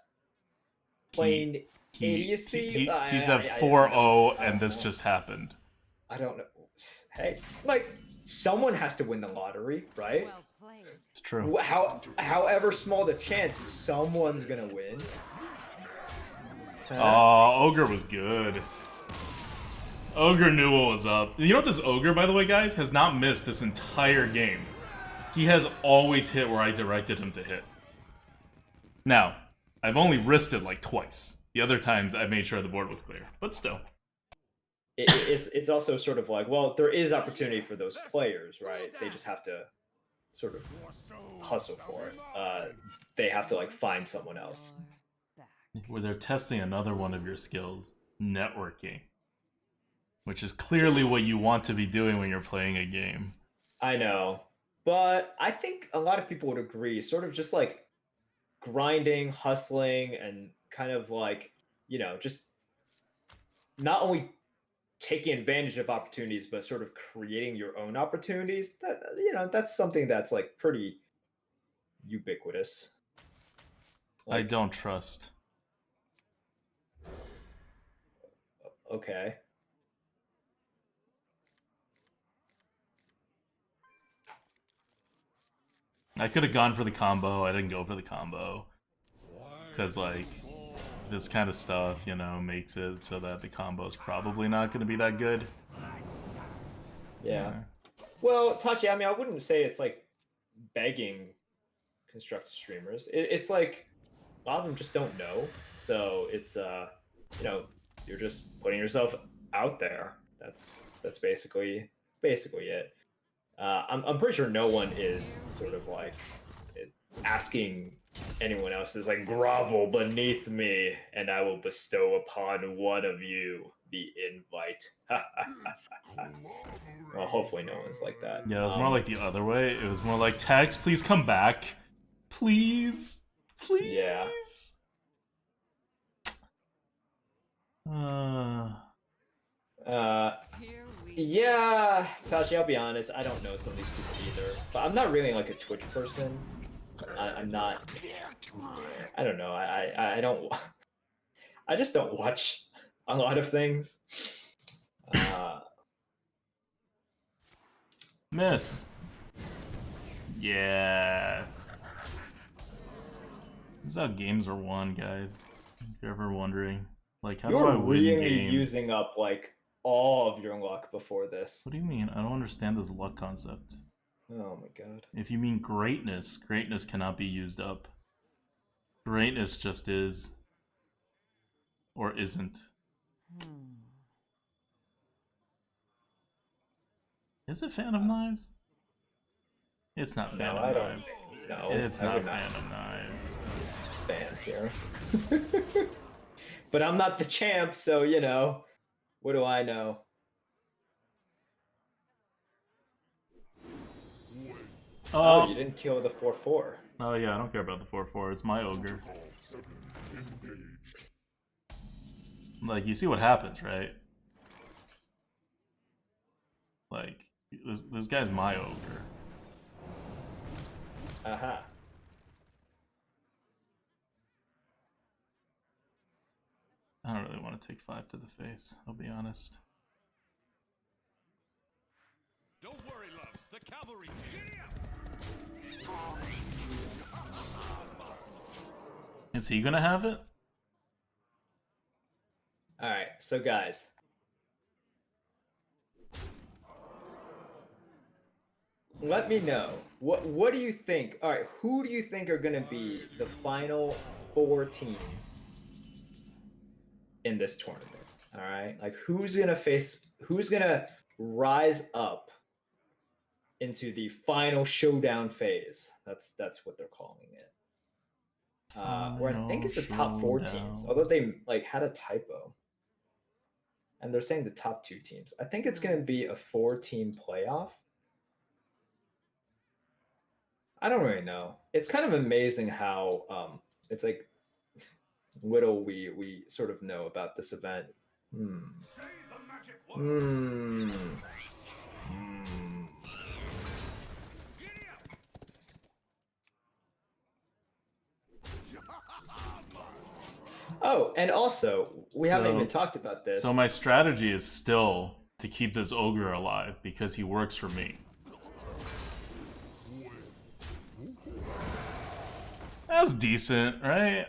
plain idiocy. He's at 4-0, and this just happened. I don't know. Hey, like someone has to win the lottery, right? Well played. It's true. However small the chance, someone's gonna win. Oh, Ogre was good. Ogre knew what was up. You know what, this Ogre, by the way, guys, has not missed this entire game. He has always hit where I directed him to hit. Now, I've only risked it like twice. The other times I made sure the board was clear, but still. It's also sort of like, well, there is opportunity for those players, right? They just have to sort of hustle for it. They have to like find someone else. Where they're testing another one of your skills, networking. Which is clearly what you want to be doing when you're playing a game. I know. But I think a lot of people would agree, sort of just like grinding, hustling, and kind of like, you know, just not only taking advantage of opportunities, but sort of creating your own opportunities. That, you know, that's something that's like pretty ubiquitous. I don't trust. Okay. I could have gone for the combo. I didn't go for the combo. Because, like, this kind of stuff, you know, makes it so that the combo is probably not going to be that good. Yeah. Well, Tachi, I mean, I wouldn't say it's like begging constructive streamers. It's like a lot of them just don't know. So it's, you know, you're just putting yourself out there. That's basically it. I'm pretty sure no one is sort of like asking anyone else to like grovel beneath me, and I will bestow upon one of you the invite. Well, hopefully no one's like that. Yeah, it was more like the other way. It was more like, Tax, please come back. Please. Please. Yeah. Here we Yeah, Tashi, I'll be honest, I don't know some of these people either. But I'm not really like a Twitch person. I'm not. I don't know. I don't. I just don't watch a lot of things. Miss. Yes. This is how games are won, guys. If you're ever wondering. Like, how do I You're win really games? using up like all of your luck before this. What do you mean? I don't understand this luck concept. Oh my god. If you mean greatness, greatness cannot be used up. Greatness just is. Or isn't. Is it Phantom Knives? It's not No, Phantom I don't. Knives. No, It's I not would not Phantom Knives. ban here. But I'm not the champ, so you know. What do I know? Oh, you didn't kill the 4/4. Oh yeah, I don't care about the 4/4. It's my ogre. Like, you see what happens, right? Like, this guy's my ogre. Aha. I don't really want to take 5 to the face, I'll be honest. Don't worry, loves. The cavalry's here. Is he gonna have it? Alright, so guys. Let me know. What do you think? Alright, who do you think are gonna be the final 4 teams in this tournament? Alright? Like who's gonna rise up into the final showdown phase? That's what they're calling it. Where I think it's the top 4 teams, although they like had a typo. And they're saying the top 2 teams. I think it's going to be a 4-team playoff. I don't really know. It's kind of amazing how it's like little we sort of know about this event. Oh, and also we haven't So- even talked about this. So my strategy is still to keep this ogre alive because he works for me. That's decent, right?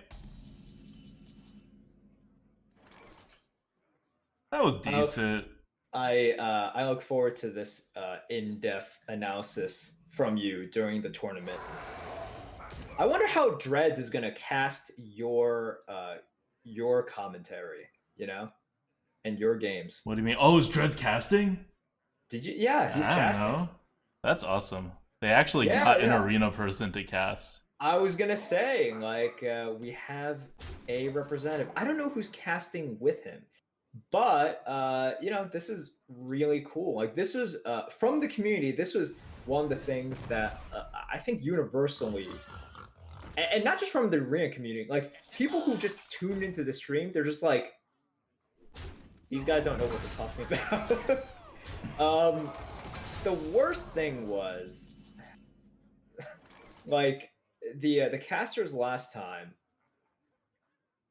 That was decent. I look forward to this in-depth analysis from you during the tournament. I wonder how Dreads is gonna cast your commentary, you know, and your games. What do you mean? Oh, is Dred's casting? Did you? Yeah, he's I don't casting. know. That's awesome. They actually Yeah, got an yeah. arena person to cast. I was gonna say, like, we have a representative. I don't know who's casting with him, but you know, this is really cool. Like, this was from the community. This was one of the things that I think universally, and not just from the arena community, like people who just tuned into the stream, they're just like, these guys don't know what they're talking about. The worst thing was, like, the casters last time,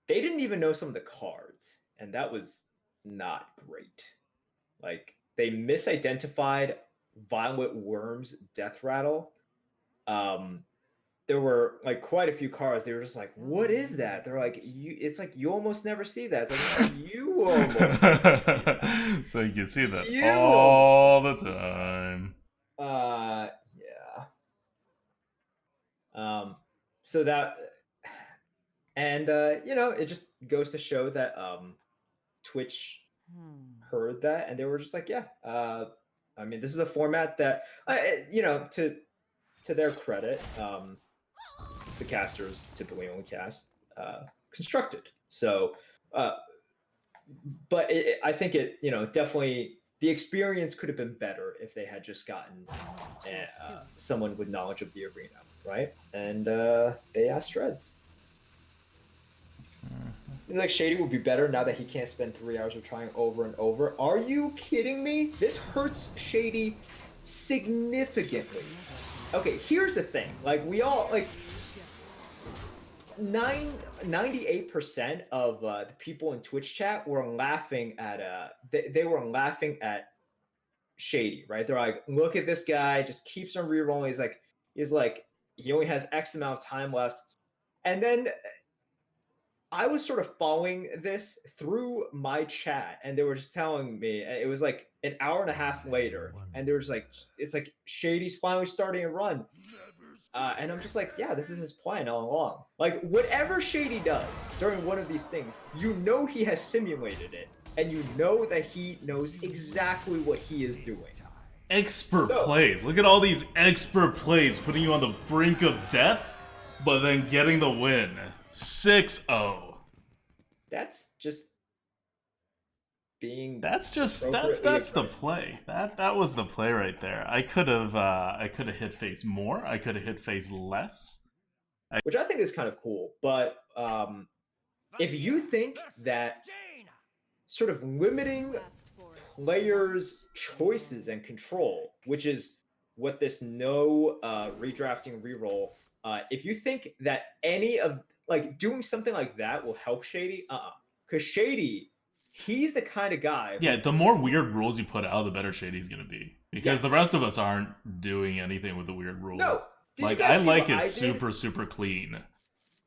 they didn't even know some of the cards, and that was not great. Like, they misidentified Violet Worm's Death Rattle. There were like quite a few cards. They were just like, "What is that?" They're like, "You." It's like you almost never see that. It's like you almost never see that. So you can see that You all the time. Yeah. So that, and you know, it just goes to show that Twitch heard that, and they were just like, yeah. I mean, this is a format that, you know, to their credit, the casters typically only cast constructed. So, but I think it, you know, definitely the experience could have been better if they had just gotten someone with knowledge of the arena, right? And they asked Dreads. Like, Shady would be better now that he can't spend 3 hours of trying over and over. Are you kidding me? This hurts Shady significantly. Okay, here's the thing. Like, we all, like, 98% of the people in Twitch chat were laughing at they were laughing at Shady, right? They're like, look at this guy, just keeps on rerolling. He's like he only has X amount of time left. And then I was sort of following this through my chat, and they were just telling me, it was like an hour and a half later, and they were just like, it's like Shady's finally starting a run. And I'm just like, yeah, this is his plan all along. Like, whatever Shady does during one of these things, you know he has simulated it, and you know that he knows exactly what he is doing. Expert plays. Look at all these expert plays putting you on the brink of death, but then getting the win. 6-0. That's just being. That's just appropriately that's the aggressive. play. That was the play right there. I could have hit face more. I could have hit face less. Which I think is kind of cool. But if you think that sort of limiting players' choices and control, which is what this no redrafting reroll, if you think that any of, like, doing something like that will help Shady, because Shady, he's the kind of guy. Yeah, the more weird rules you put out, the better Shady's gonna be. Because the rest of us aren't doing anything with the weird rules. No. Did you Like, guys I see like what it I did? super, super clean.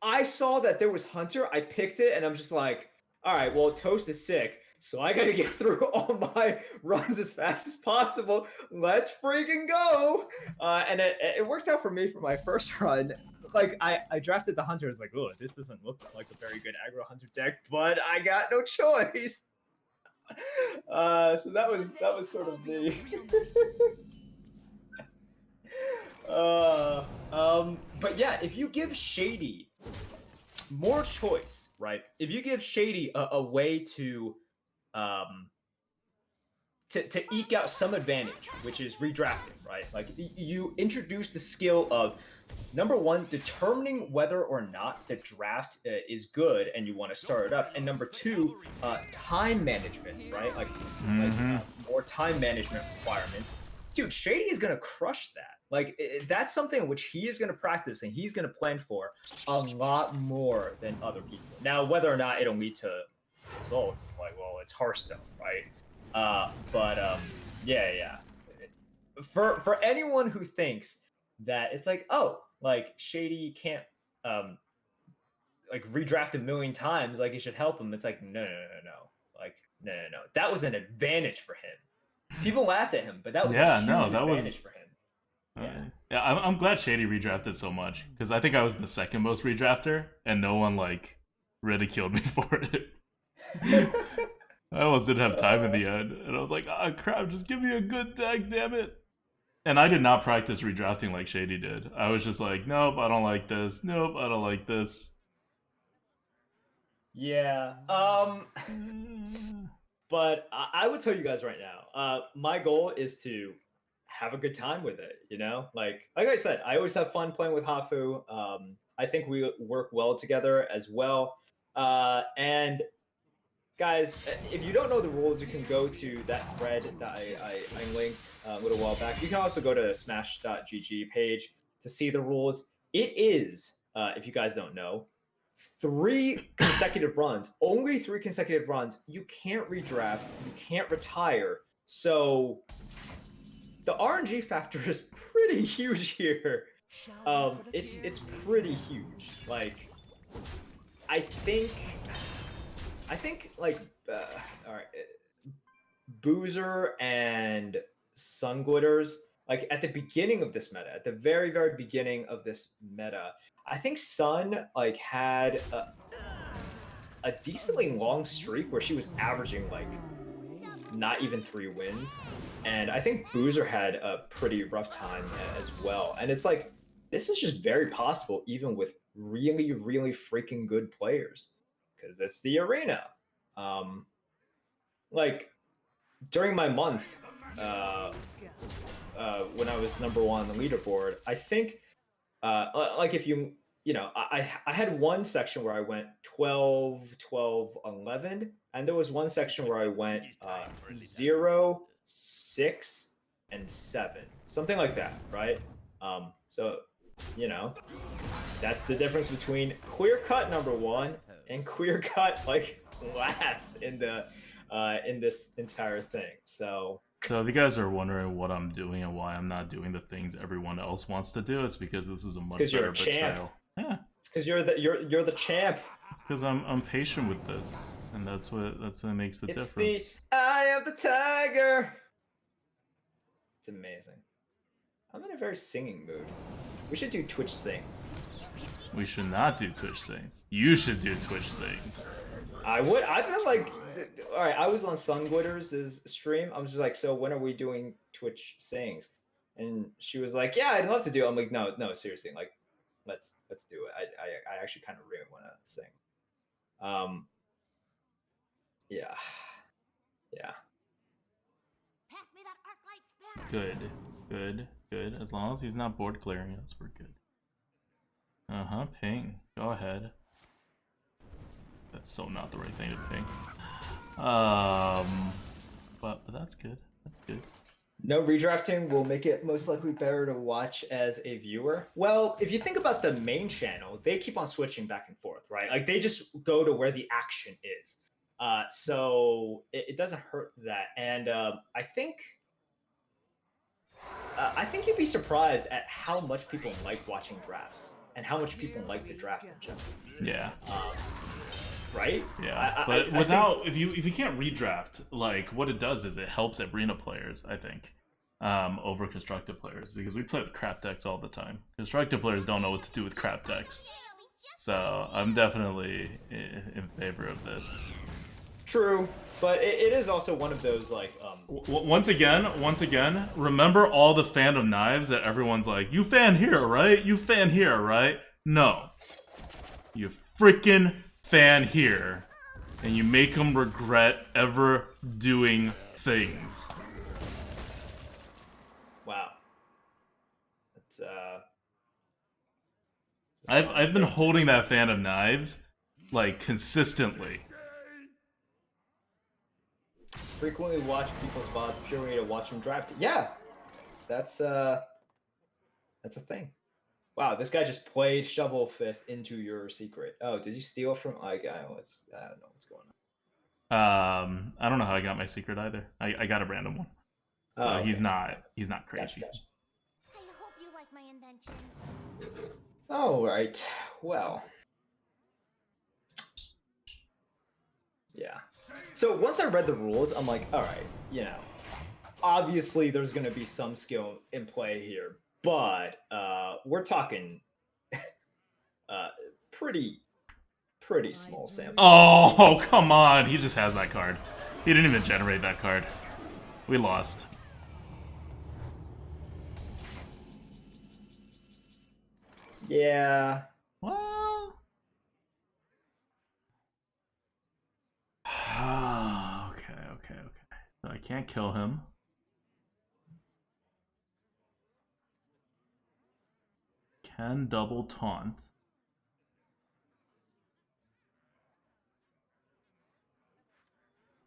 I saw that there was Hunter. I picked it, and I'm just like, all right, well, Toast is sick, so I got to get through all my runs as fast as possible. Let's freaking go! And it worked out for me for my first run. Like, I drafted the Hunter. I was like, oh, this doesn't look like a very good aggro Hunter deck, but I got no choice. So that was sort of me. But yeah, if you give Shady more choice, right? If you give Shady a way to eke out some advantage, which is redrafting, right? Like, you introduce the skill of, number one, determining whether or not the draft is good and you want to start it up, and number two, time management, right? Like more time management requirements. Dude, Shady is gonna crush that. Like that's something which he is going to practice and he's going to plan for a lot more than other people. Now, whether or not it'll lead to results, it's like, well, it's Hearthstone, right? Yeah. For anyone who thinks that it's like, oh, like Shady can't like redraft a million times, like it should help him. It's like, no. Like, no. That was an advantage for him. People laughed at him, but that was a huge advantage for him. Yeah, I'm glad Shady redrafted so much because I think I was the second most redrafter, and no one like ridiculed me for it. I almost didn't have time in the end, and I was like, "Ah, crap! Just give me a good deck, damn it!" And I did not practice redrafting like Shady did. I was just like, "Nope, I don't like this. Nope, I don't like this." Yeah. But I would tell you guys right now, my goal is to have a good time with it, you know? Like I said, I always have fun playing with Hafu. I think we work well together as well. And guys, if you don't know the rules, you can go to that thread that I linked a little while back. You can also go to smash.gg page to see the rules. It is, if you guys don't know, 3 consecutive runs, only 3 consecutive runs. You can't redraft, you can't retire. So the RNG factor is pretty huge here. It's pretty huge. Like, I think like, all right, Boozer and Sun Glitters, like at the beginning of this meta, at the very, very beginning of this meta, I think Sun like had a decently long streak where she was averaging like not even 3 wins. And I think Boozer had a pretty rough time as well. And it's like, this is just very possible even with really, really freaking good players. Because it's the arena. Like, during my month, when I was #1 on the leaderboard, I think, like if you know, I had one section where I went 12, 12, 11, and there was one section where I went 0, 6, and 7, something like that, right? So, you know, that's the difference between clear cut #1 and clear cut like last in the in this entire thing. So if you guys are wondering what I'm doing and why I'm not doing the things everyone else wants to do, it's because this is a much better betrayal. Yeah. It's because you're the champ. It's because I'm patient with this, and that's what makes the difference. It's the eye of the tiger. It's amazing. I'm in a very singing mood. We should do Twitch Sings. We should not do Twitch things. You should do Twitch things. I would. I've been like, all right. I was on Sun Glitters' stream. I was just like, so when are we doing Twitch Sings? And she was like, yeah, I'd love to do it. I'm like, no, seriously, like, let's do it. I actually kind of really want to sing. Yeah. Pass me that arc light spanner. Good. As long as he's not board clearing us, we're good. Ping. Go ahead. That's so not the right thing to ping. But that's good. That's good. No redrafting will make it most likely better to watch as a viewer. Well, if you think about the main channel, they keep on switching back and forth, right? Like they just go to where the action is. So it doesn't hurt that. And I think you'd be surprised at how much people like watching drafts and how much people like the draft in general. Yeah. Right? Yeah. But without, if you can't redraft, like what it does is it helps arena players, I think, over constructive players, because we play with crap decks all the time. Constructive players don't know what to do with crap decks. So I'm definitely in favor of this. True, but it is also one of those like once again, remember all the fandom knives that everyone's like, you fan here, right? You fan here, right? No. You freaking fan here, and you make them regret ever doing things. Wow. It's I've been holding that Phantom Knives like consistently. Frequently watch people's VODs purely to watch them draft. Yeah, that's That's a thing. Wow, this guy just played Shovel Fist into your secret. Oh, did you steal it from? I don't know what's going on. I don't know how I got my secret either. I got a random one. Oh, He's okay. not crazy. I hope you like my invention. All right. Well. Yeah. So once I read the rules, I'm like, all right, obviously there's going to be some skill in play here, but we're talking pretty small sample. Oh, come on. He just has that card. He didn't even generate that card. We lost. Yeah. Well. Okay. So I can't kill him. Can double taunt.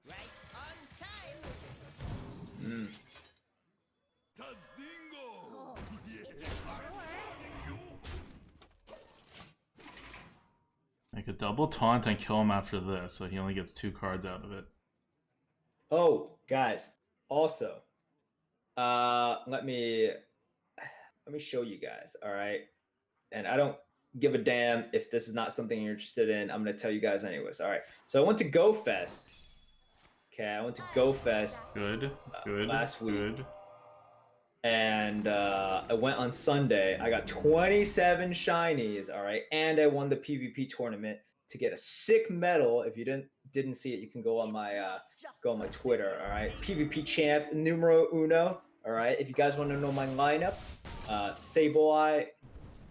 Right on time. Tazingo! I could double taunt and kill him after this, so he only gets 2 cards out of it. Oh, guys. Also, let me show you guys. All right, and I don't give a damn if this is not something you're interested in. I'm gonna tell you guys anyways. All right. So I went to Go Fest. Okay, I went to Go Fest Good. last week. Good. And I went on Sunday. I got 27 shinies, all right, and I won the PvP tournament to get a sick medal. If you didn't see it, you can go on my Twitter, all right. PvP champ numero uno, all right. If you guys want to know my lineup, Sableye,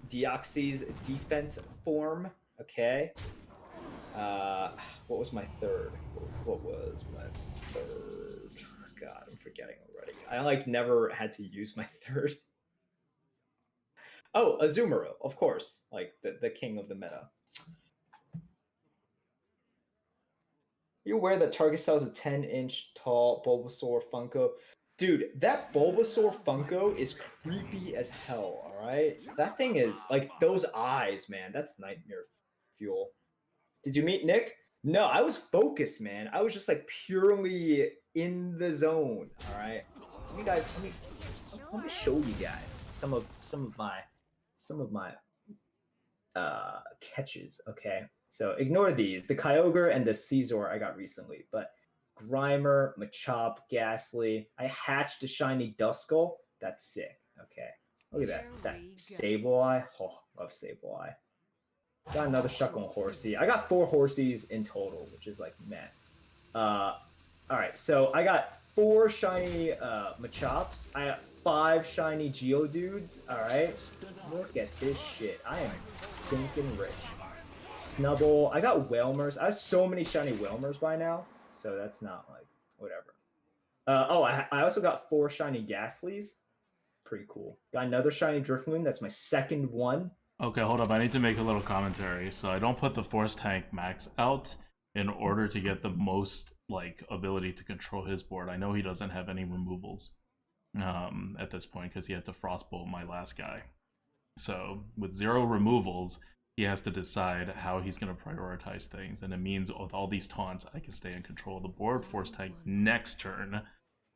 Deoxys defense form, okay. What was my third? What was my third? God, I'm forgetting already. I never had to use my third. Oh, Azumarill, of course, the king of the meta. You aware that Target sells a 10-inch tall Bulbasaur Funko? Dude, that Bulbasaur Funko is creepy as hell, all right? That thing is, those eyes, man, that's nightmare fuel. Did you meet Nick? No, I was focused, man. I was just purely in the zone. All right. Let me show you guys some of my catches. Okay. So ignore these. The Kyogre and the Caesar I got recently, but Grimer, Machop, Ghastly. I hatched a shiny Duskull. That's sick. Okay. Look at that. That Sableye. Oh, love Sableye. Got another Shuckle Horsey. I got 4 Horsies in total, which is meh. All right, so I got 4 shiny Machops. I got 5 shiny Geodudes. All right, look at this shit. I am stinking rich. Snubble. I got Whalmers. I have so many shiny Whalmers by now, so that's not whatever. I also got 4 shiny Ghastlies. Pretty cool. Got another shiny Driftmoon. That's my second one. Okay, hold up. I need to make a little commentary. So I don't put the Force Tank Max out in order to get the most ability to control his board. I know he doesn't have any removals at this point because he had to Frostbolt my last guy. So with 0 removals, he has to decide how he's going to prioritize things, and it means with all these taunts, I can stay in control of the board, Force Tank next turn,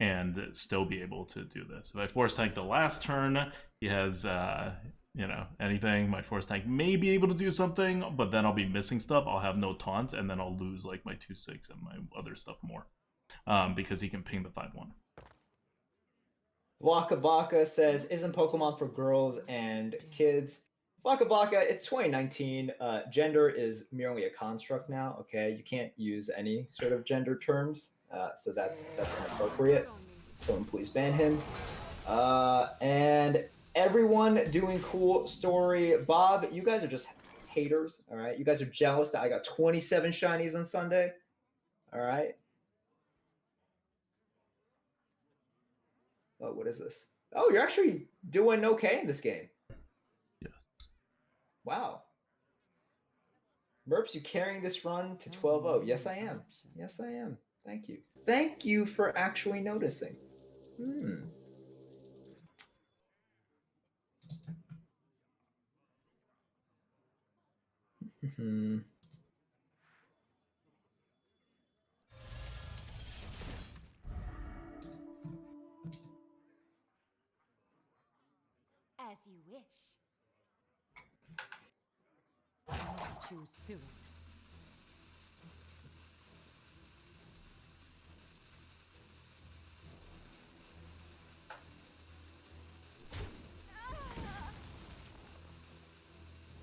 and still be able to do this. If I Force Tank the last turn, he has anything. My Force Tank may be able to do something, but then I'll be missing stuff. I'll have no taunt, and then I'll lose my 2/6 and my other stuff more, because he can ping the 5/1. Blaka Blaka says, "Isn't Pokemon for girls and kids?" Blaka Blaka, it's 2019. Gender is merely a construct now. Okay, you can't use any sort of gender terms, so that's inappropriate. Someone please ban him. And everyone doing cool story. Bob, you guys are just haters, all right? You guys are jealous that I got 27 shinies on Sunday, all right? Oh, what is this? Oh, you're actually doing okay in this game. Yes. Wow. Merps, you carrying this run to 12-0. Yes, I am. Yes, I am. Thank you. Thank you for actually noticing. As you wish. Meet you soon.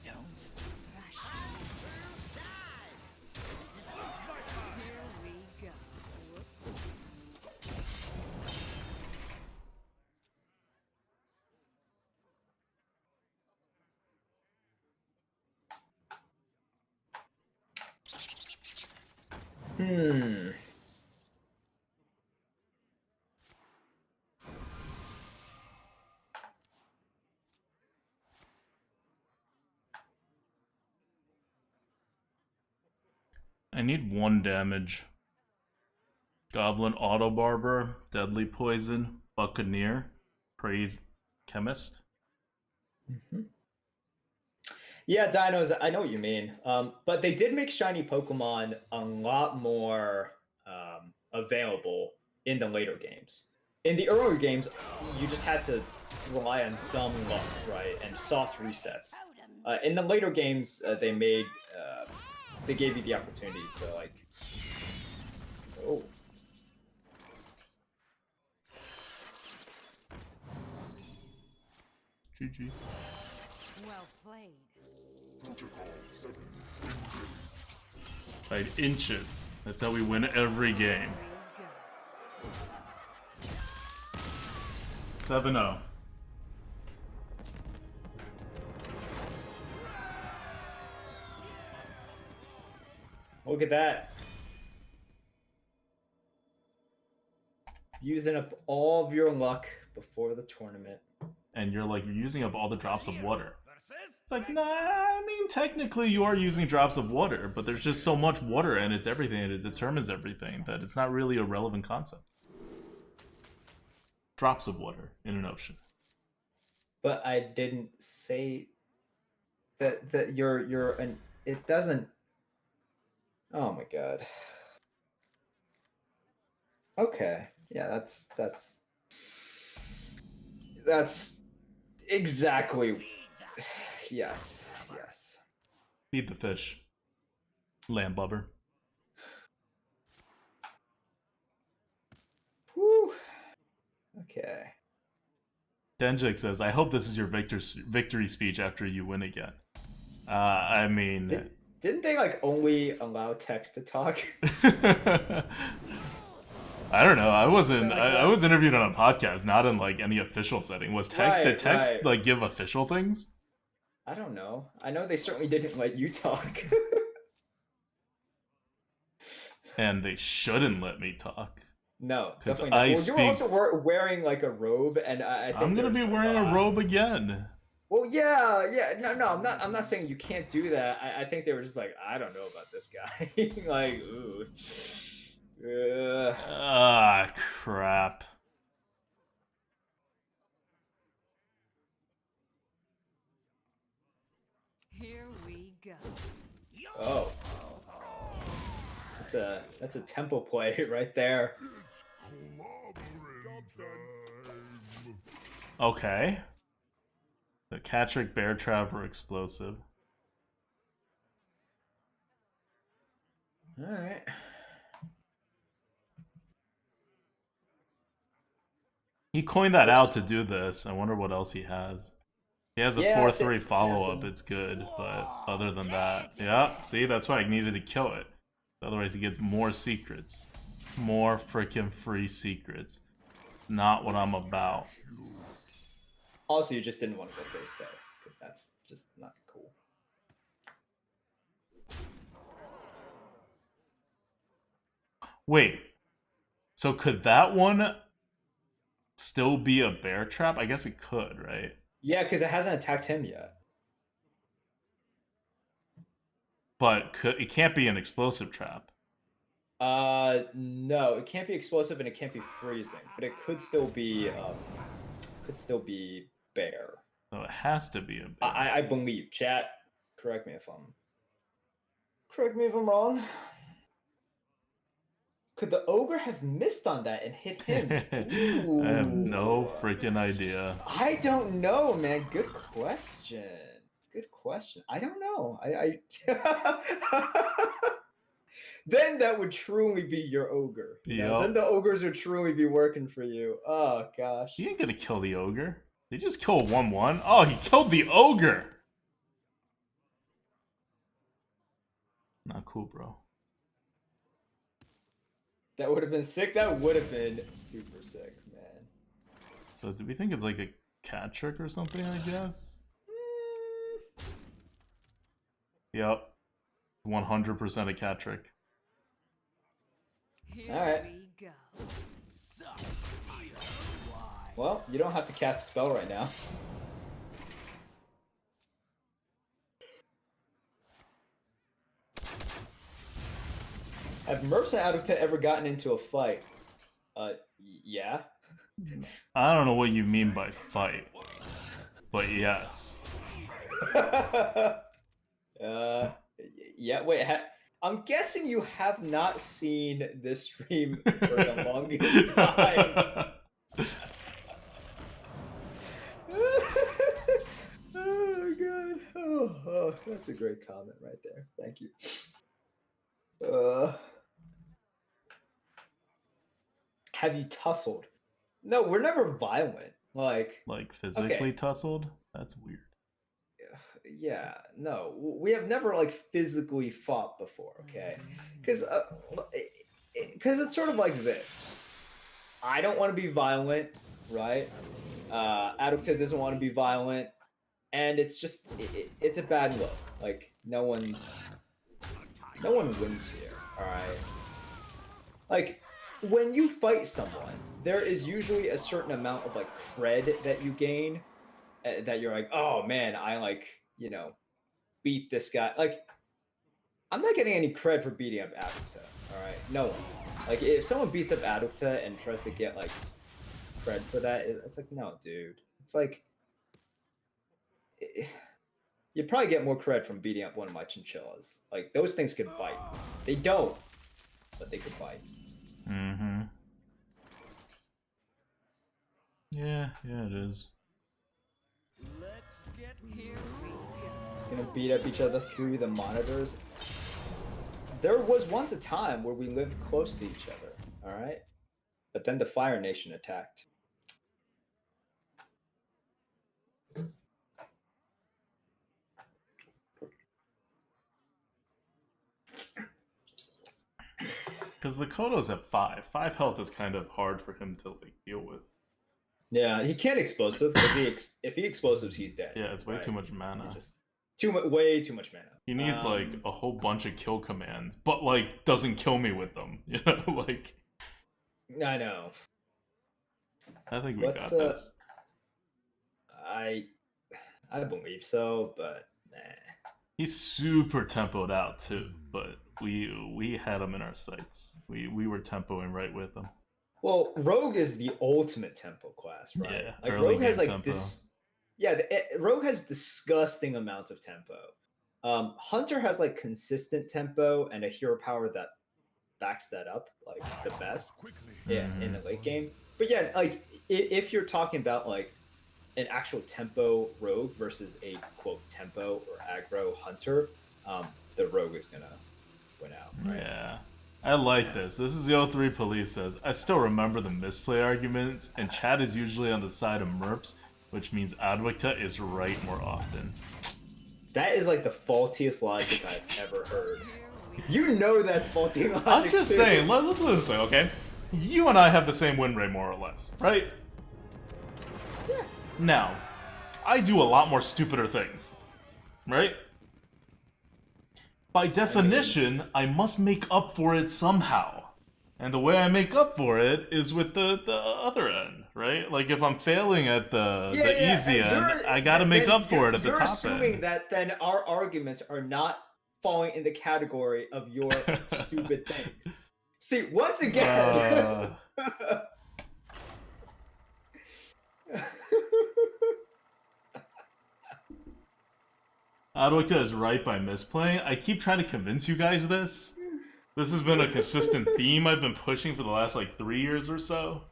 Don't rush. Here we go. Whoops. I need 1 damage. Goblin Auto Barber, Deadly Poison, Buccaneer, Praised Chemist. Yeah, Dinos, I know what you mean. But they did make shiny Pokemon a lot more available in the later games. In the earlier games, you just had to rely on dumb luck, right, and soft resets. In the later games, they gave you the opportunity to like. Oh. GG. Well played. Like inches. That's how we win every game. Here we go. 7-0. Look at that. Using up all of your luck before the tournament. And you're using up all the drops of water. Versus It's like, nah, I mean, technically you are using drops of water, but there's just so much water and it's everything, and it determines everything, that it's not really a relevant concept. Drops of water in an ocean. But I didn't say that you're an. It doesn't. Oh my god. Okay. Yeah, that's exactly. Yes. Yes. Feed the fish. Land blubber. Whew. Okay. Denjik says, I hope this is your victory speech after you win again. I mean... Didn't they only allow text to talk? I don't know. I was interviewed on a podcast, not in any official setting. Was did text right. give official things? I don't know. I know they certainly didn't let you talk. And they shouldn't let me talk. No, 'Cause definitely not. I Well, speak- you were also wearing a robe, and I think I'm gonna be wearing a robe again. Well, yeah. No, I'm not saying you can't do that. I think they were just I don't know about this guy. Ooh. Ah, crap. Here we go. Oh. That's a tempo play right there. Okay. The Catrick Bear Trap or Explosive. Alright. He coined that out to do this. I wonder what else he has. He has a 4-3 follow-up, it's good, but other than that... Yeah, see, that's why I needed to kill it. Otherwise he gets more secrets. More freaking free secrets. Not what I'm about. Also, you just didn't want to go face there, because that's just not cool. Wait. So could that one still be a bear trap? I guess it could, right? Yeah, because it hasn't attacked him yet. But it can't be an explosive trap. No, it can't be explosive and it can't be freezing, but it could still be bear. So it has to be a bear. I believe. Chat, correct me if I'm Correct me if I'm wrong. Could the ogre have missed on that and hit him? I have no Ooh. freaking idea. I don't know, man. Good question. Good question. I don't know. I Then that would truly be your ogre. You know? Yup. Then the ogres would truly be working for you. Oh gosh. He ain't gonna kill the ogre. Did he just kill a 1-1? Oh, he killed the ogre! Not cool, bro. That would have been sick. That would have been super sick, man. So do we think it's like a cat trick or something, I guess? Yep. 100% a cat trick. Here Alright. we go. Well, you don't have to cast a spell right now. Have Merps and ADWCTA ever gotten into a fight? Yeah. I don't know what you mean by fight, but yes. Yeah, wait, I'm guessing you have not seen this stream for the longest time. Oh, God. Oh, that's a great comment right there. Thank you. Have you tussled? No, we're never violent. Like physically tussled? That's weird. Yeah, no, we have never like physically fought before, okay? Because it's sort of like this. I don't want to be violent, right? ADWCTA doesn't want to be violent, and it's just it's a bad look. Like no one wins here, all right? Like when you fight someone, there is usually a certain amount of like cred that you gain, that you're like, oh man, I like, you know, beat this guy. Like, I'm not getting any cred for beating up ADWCTA, all right? No one. Like, if someone beats up ADWCTA and tries to get like cred for that, it's like, no, dude. It's like, you'd probably get more cred from beating up one of my chinchillas. Like, those things could bite. They don't, but they could bite. Mm-hmm. Yeah, it is. Let's get Here we go. Gonna beat up each other through the monitors. There was once a time where we lived close to each other, all right? But then the Fire Nation attacked. Because the Kodo's at 5. 5 health is kind of hard for him to like deal with. Yeah, he can't explosive. If he explosives, he's dead. Yeah, it's way right? too much mana. Way too much mana. He needs like a whole bunch of kill commands, but like doesn't kill me with them. You know, like. I know. I think we got this. I believe so, but nah. He's super tempoed out too, but we had him in our sights. We were tempoing right with him. Well, Rogue is the ultimate tempo class, right? Yeah, like early Rogue has game like tempo. this. Yeah, Rogue has disgusting amounts of tempo. Hunter has like consistent tempo and a hero power that backs that up like the best. Yeah, in the late game. But yeah, like if you're talking about like an actual tempo Rogue versus a quote tempo or aggro Hunter, the Rogue is gonna win out, right? Yeah. I like this. This is the 03 Police says, I still remember the misplay arguments, and chat is usually on the side of Merps, which means ADWCTA is right more often. That is like the faultiest logic I've ever heard. You know that's faulty logic. I'm just too. saying, let's put it this way, okay? You and I have the same win rate, more or less, right? Yeah. Now, I do a lot more stupider things, right? By definition, I must make up for it somehow. And the way I make up for it is with the other end, right? Like if I'm failing at the easy end, I gotta make up for it at the top end. You're assuming that then our arguments are not falling in the category of your stupid things. See, once again... ADWCTA is right by misplaying. I keep trying to convince you guys this. This has been a consistent theme I've been pushing for the last like 3 years or so.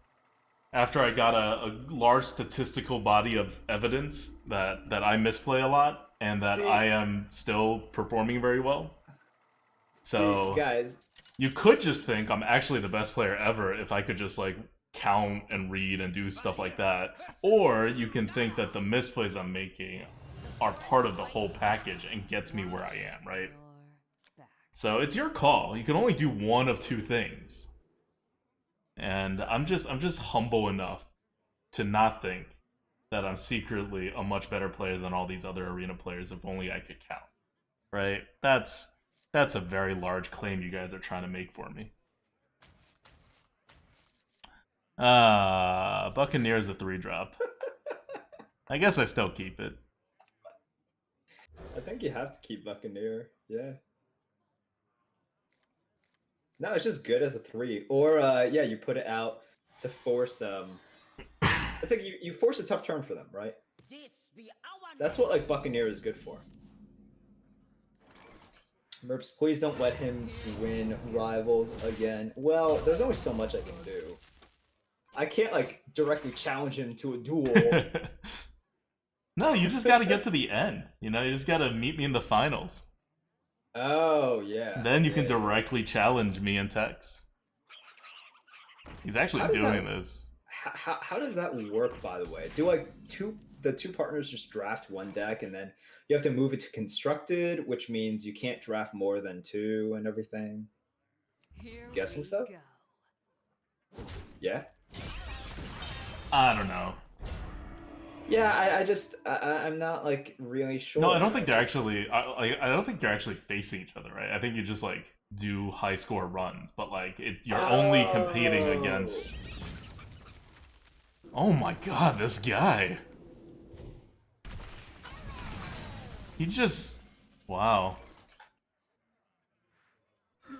After I got a large statistical body of evidence that I misplay a lot and that I am still performing very well. So guys, you could just think I'm actually the best player ever if I could just like count and read and do stuff like that. Or you can think that the misplays I'm making are part of the whole package and gets me where I am, right? So it's your call. You can only do one of two things. And I'm just humble enough to not think that I'm secretly a much better player than all these other arena players if only I could count. Right? That's a very large claim you guys are trying to make for me. Buccaneers a 3-drop. I guess I still keep it. I think you have to keep Buccaneer. Yeah. No, it's just good as a 3. Or yeah, you put it out to force it's like you force a tough turn for them, right? That's what like Buccaneer is good for. Merps, please don't let him win Rivals again. Well, there's only so much I can do. I can't like directly challenge him to a duel. No, you just gotta get to the end. You know, you just gotta meet me in the finals. Oh, yeah. Then you can directly challenge me in text. He's actually doing this. How does that work, by the way? Do like the two partners just draft one deck and then you have to move it to constructed, which means you can't draft more than 2 and everything? Guessing so? Yeah? I don't know. Yeah, I'm not like really sure. No, I don't think they're actually. I don't think they're actually facing each other, right? I think you just like do high score runs, but like you're only competing against. Oh my god, this guy! He just, wow. It's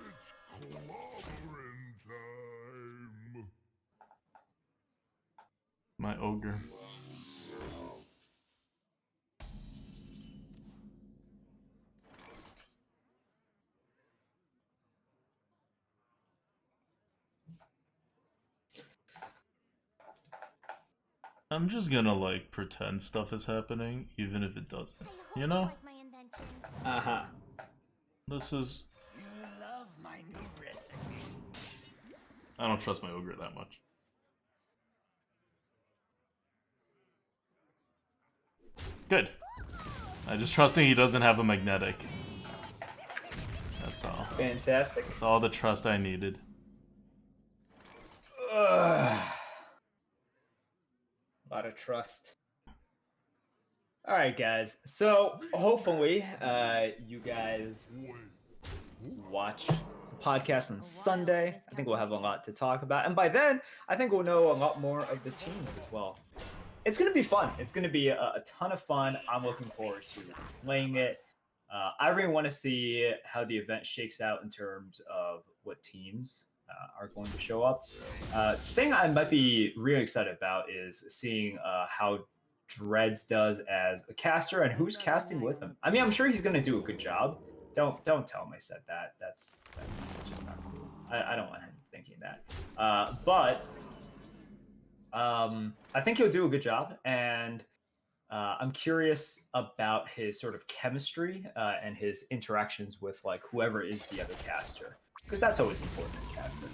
clobbering time. My ogre. I'm just gonna like pretend stuff is happening, even if it doesn't. You know? Uh-huh. This is. You love my new recipe. I don't trust my ogre that much. Good. I just trusting he doesn't have a magnetic. That's all. Fantastic. That's all the trust I needed. Ugh. A lot of trust. All right, guys. So hopefully, you guys watch the podcast on Sunday. I think we'll have a lot to talk about, and by then, I think we'll know a lot more of the teams as well. It's gonna be fun. It's gonna be a ton of fun. I'm looking forward to playing it. I really want to see how the event shakes out in terms of what teams are going to show up. Thing I might be really excited about is seeing how Dreads does as a caster and who's casting with him. I mean, I'm sure he's going to do a good job. Don't tell him I said that. That's just not cool. I don't want him thinking that. But I think he'll do a good job, and I'm curious about his sort of chemistry and his interactions with like whoever is the other caster. Because that's always important in casting,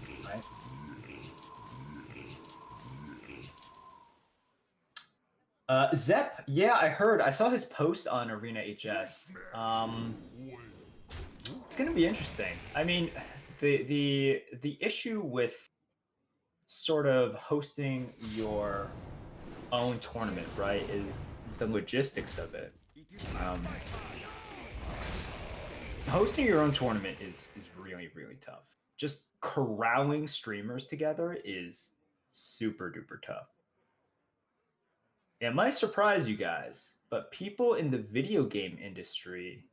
right? Zep, yeah, I heard. I saw his post on Arena HS. It's gonna be interesting. I mean, the issue with sort of hosting your own tournament, right, is the logistics of it. Hosting your own tournament is really, really tough. Just corralling streamers together is super duper tough. It might surprise you guys, but people in the video game industry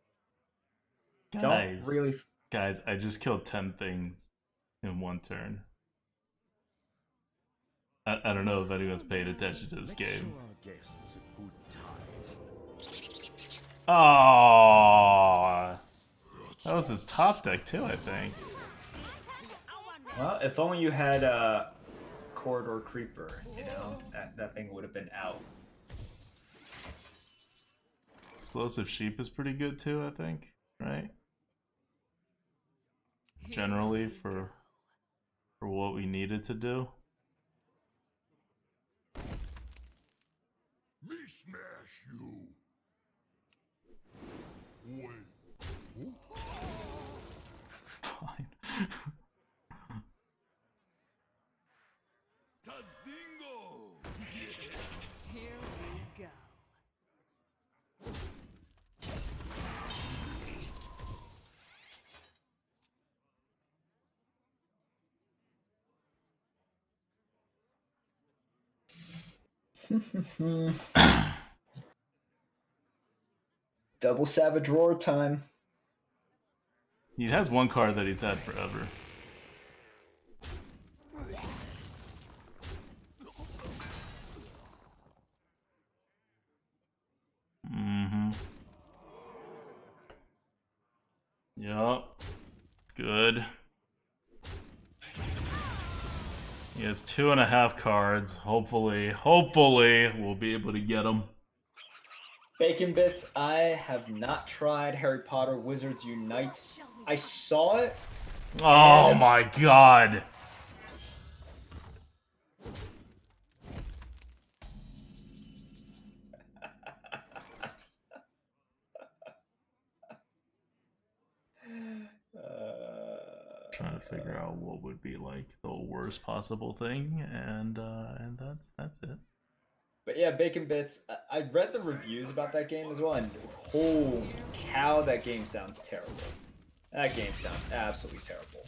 don't really... Guys, I just killed 10 things in one turn. I don't know if anyone's paid attention to this game. Oh, that was his top deck too, I think. Well, if only you had Corridor Creeper, you know, that thing would have been out. Explosive Sheep is pretty good too, I think, right? Generally for what we needed to do. Me smash you. Wait. Fine. Tazdingo! Here we go. Double Savage Roar time. He has one card that he's had forever. Mm-hmm. Yup. Good. He has 2.5 cards. Hopefully we'll be able to get him. Bacon Bits, I have not tried Harry Potter Wizards Unite. I saw it. Oh my god. Trying to figure out what would be like the worst possible thing, and that's it. But yeah, Bacon Bits, I read the reviews about that game as well, and holy cow, that game sounds terrible. That game sounds absolutely terrible.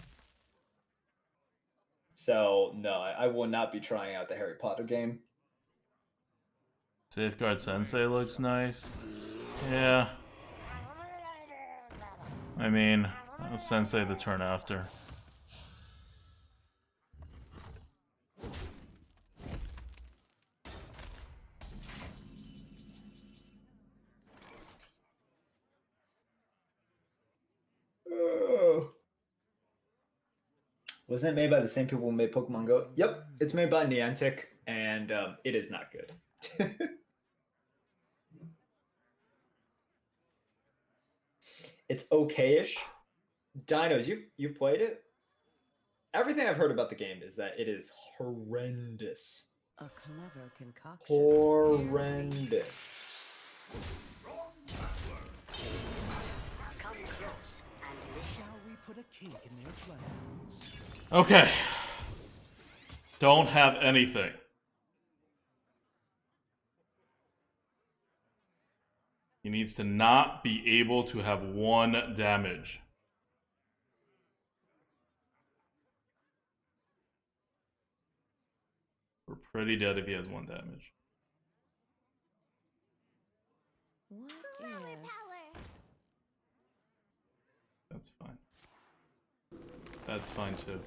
So, no, I will not be trying out the Harry Potter game. Safeguard Sensei looks nice. Yeah. I mean, Sensei the turn after. Wasn't it made by the same people who made Pokemon Go? Yep, it's made by Niantic, and it is not good. It's okay-ish. Dinos, you've played it? Everything I've heard about the game is that it is horrendous. A clever concoction. Horrendous. Come close and listen. Shall we put a kink in their plans? Okay. Don't have anything. He needs to not be able to have 1 damage. We're pretty dead if he has 1 damage. What Flower if... power. That's fine. That's fine too.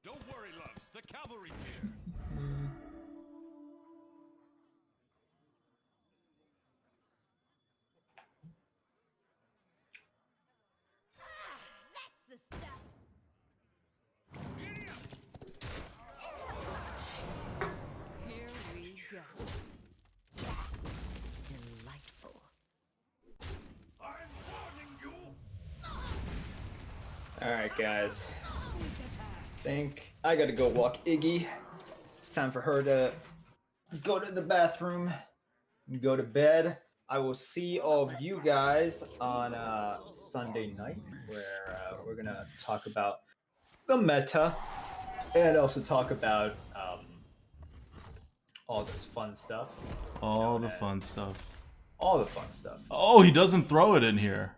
Don't worry, loves. The cavalry's here. That's the stuff. Here we go. Delightful. I'm warning you. Alright, guys. Think I gotta go walk Iggy. It's time for her to go to the bathroom and go to bed. I will see all of you guys on Sunday night, where we're gonna talk about the meta and also talk about all this fun stuff. All the fun stuff. All the fun stuff. Oh, he doesn't throw it in here.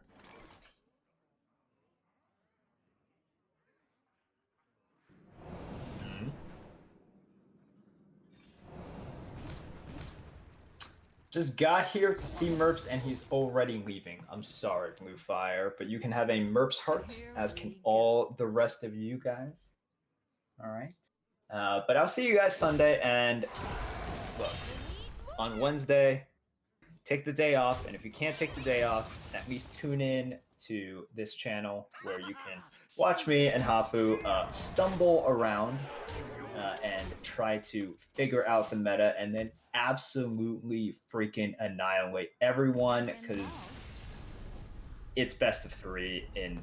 Just got here to see Merps and he's already leaving. I'm sorry, Bluefire, but you can have a Merps heart, as can all the rest of you guys. All right. But I'll see you guys Sunday, and look, on Wednesday, take the day off, and if you can't take the day off, at least tune in to this channel where you can watch me and Hafu stumble around and try to figure out the meta, and then absolutely freaking annihilate everyone, because it's best of 3 in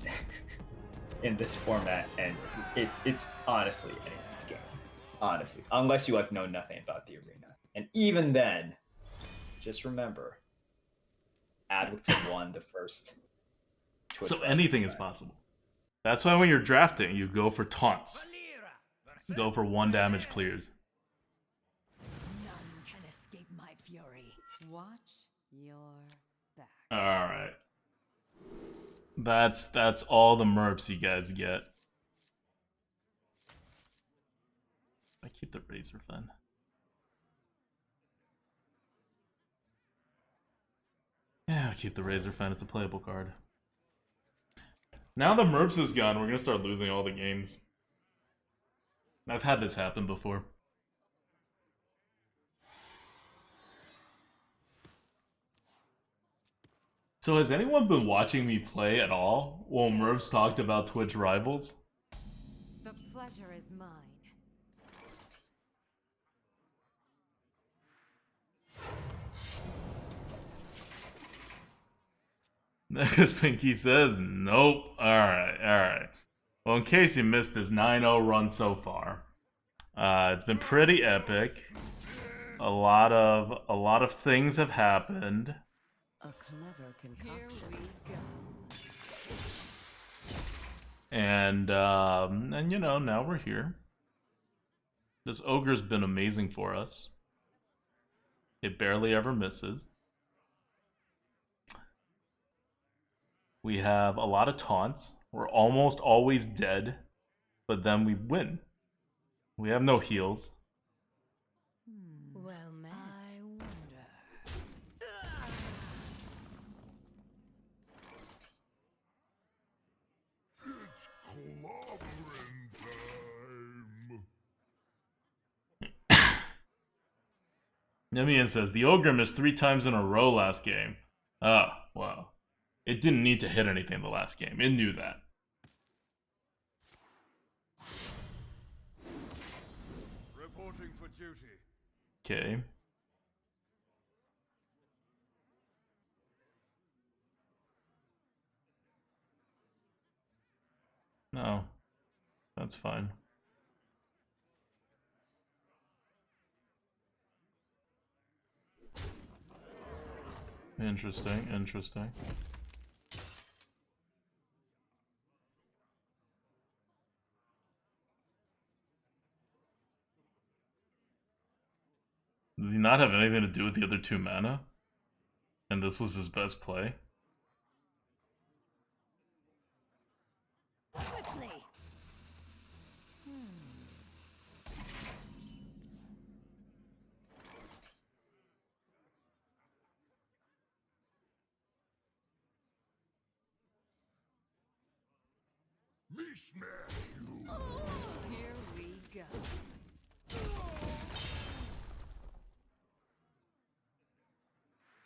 in this format, and it's honestly anyone's game. Honestly, unless you like know nothing about the arena, and even then, just remember, ADWCTA won the first. So anything is possible. That's why when you're drafting, you go for taunts. You go for 1 damage clears. None can escape my fury. Watch your back. Alright. That's all the merps you guys get. I keep the Razor Fen. Yeah, I'll keep the Razor Fen. It's a playable card. Now the merps is gone, we're gonna start losing all the games. I've had this happen before. So has anyone been watching me play at all while Merps talked about Twitch rivals? The pleasure is mine. Because Pinky says, nope. Alright. Well, in case you missed this 9-0 run so far, it's been pretty epic. A lot of things have happened. A clever concoction. Here we go. And you know, now we're here. This ogre's been amazing for us. It barely ever misses. We have a lot of taunts. We're almost always dead, but then we win. We have no heals. Well met. I wonder. Nemian says, the ogre missed 3 times in a row last game. Ah, well. It didn't need to hit anything the last game. It knew that. Reporting for duty. Okay. No. That's fine. Interesting. Does he not have anything to do with the other 2 mana? And this was his best play? Swiftly. Me smash you. Here we go.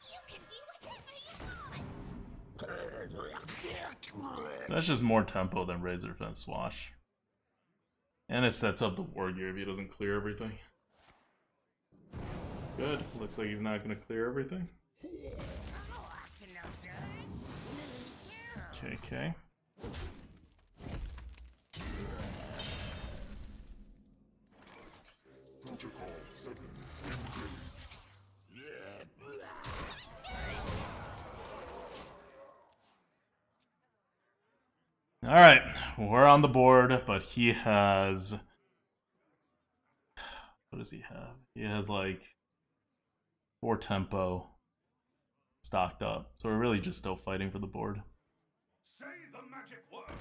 You can be whatever you want. That's just more tempo than Razor Fence Swash. And it sets up the war gear if he doesn't clear everything. Good. Looks like he's not going to clear everything. Okay. Protocol 7. Alright, we're on the board, but he has... What does he have? He has like 4 tempo stocked up. So we're really just still fighting for the board. Say the magic word.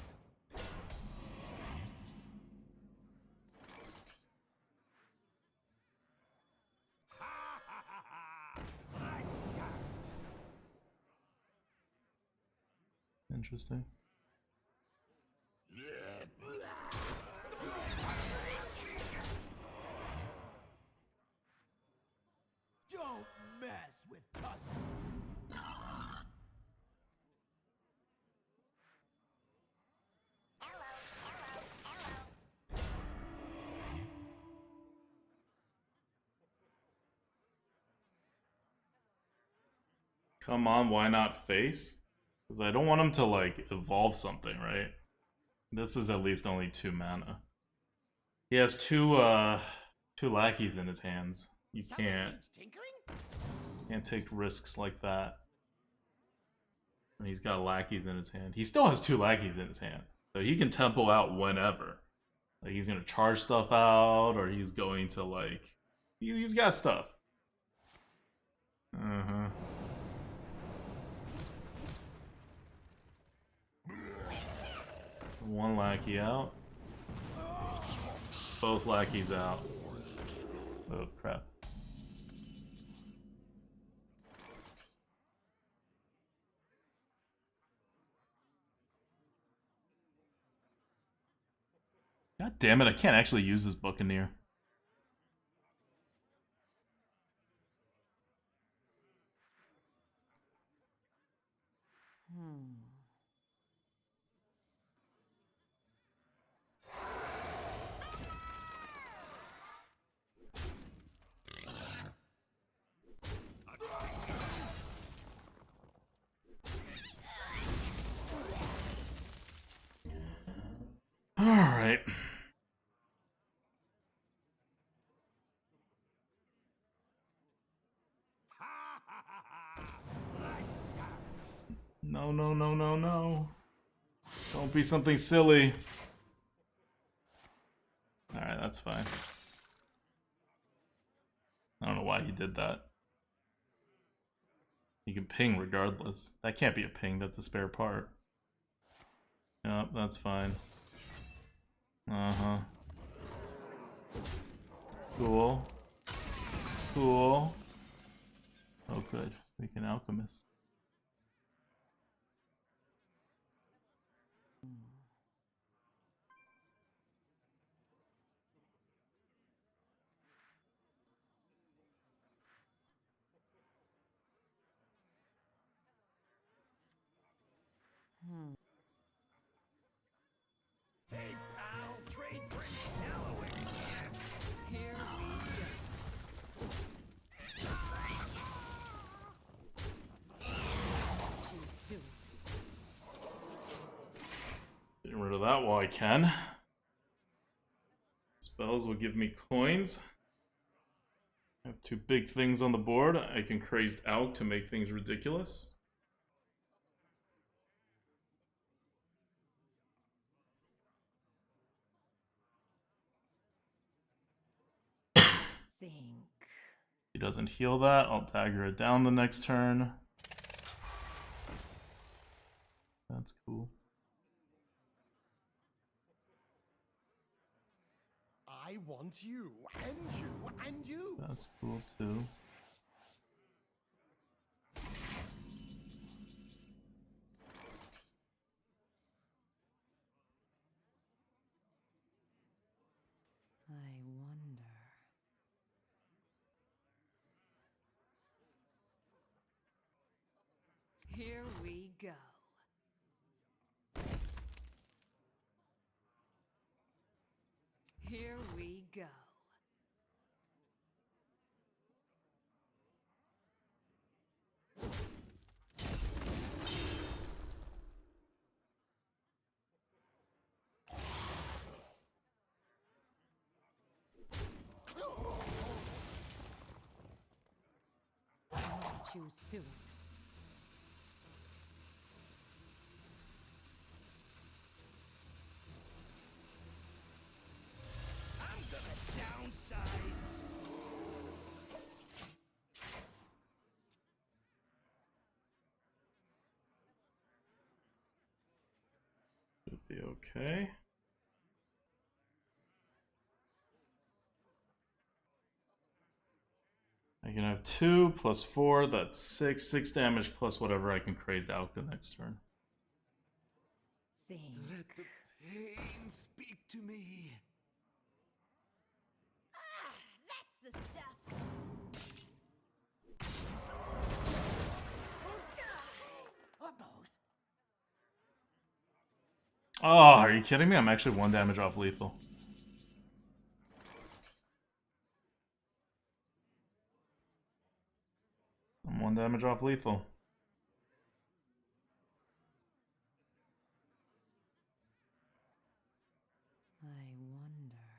Interesting. Don't mess with Tusk. Come on, why not face? Because I don't want him to, like, evolve something, right? This is at least only 2 mana. He has two lackeys in his hands. You can't take risks like that. And he's got lackeys in his hand. He still has 2 lackeys in his hand. So he can tempo out whenever. Like, he's gonna charge stuff out, or he's going to, like... He's got stuff. Uh-huh. One lackey out. Both lackeys out. Oh, crap. God damn it, I can't actually use this Buccaneer. Alright. No, no, no, no, no. Don't be something silly. Alright, that's fine. I don't know why he did that. He can ping regardless. That can't be a ping, that's a spare part. Yep, that's fine. Uh-huh. Cool. Cool. Oh, good. We can alchemist. Hey, pal, trade drinks now away. Here we go. Too soon. Getting rid of that while I can. Spells will give me coins. I have 2 big things on the board. I can crazed out to make things ridiculous. Think. He doesn't heal that. I'll dagger it down the next turn. That's cool. I want you, and you, and you. That's cool too. I wonder. Here we go. Here we go. Too soon. I'm gonna downsize. Should be okay. I can have 2 plus 4, that's 6. 6 damage plus whatever I can crazed out the next turn. think. Let the pain speak to me. Ah, that's the stuff. Or die. Or both. Oh, are you kidding me? I'm actually 1 damage off lethal. I'm 1 damage off lethal. I wonder.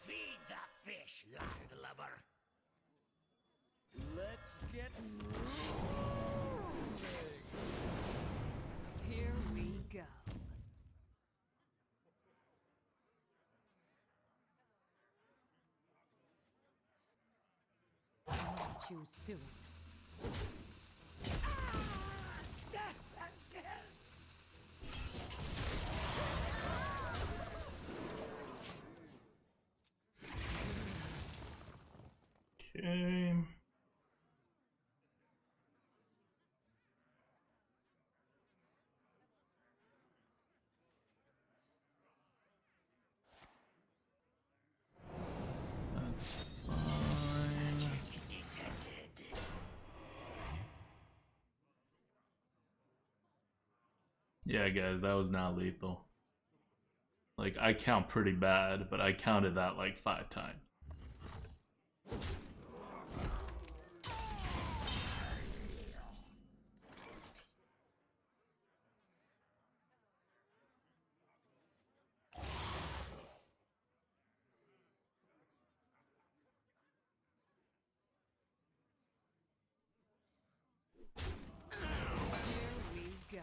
Feed the fish, landlubber. Let's get Here we go. I must choose soon. Okay. That's fine. detected. Yeah, guys, that was not lethal. Like, I count pretty bad, but I counted that like 5 times. Here we go.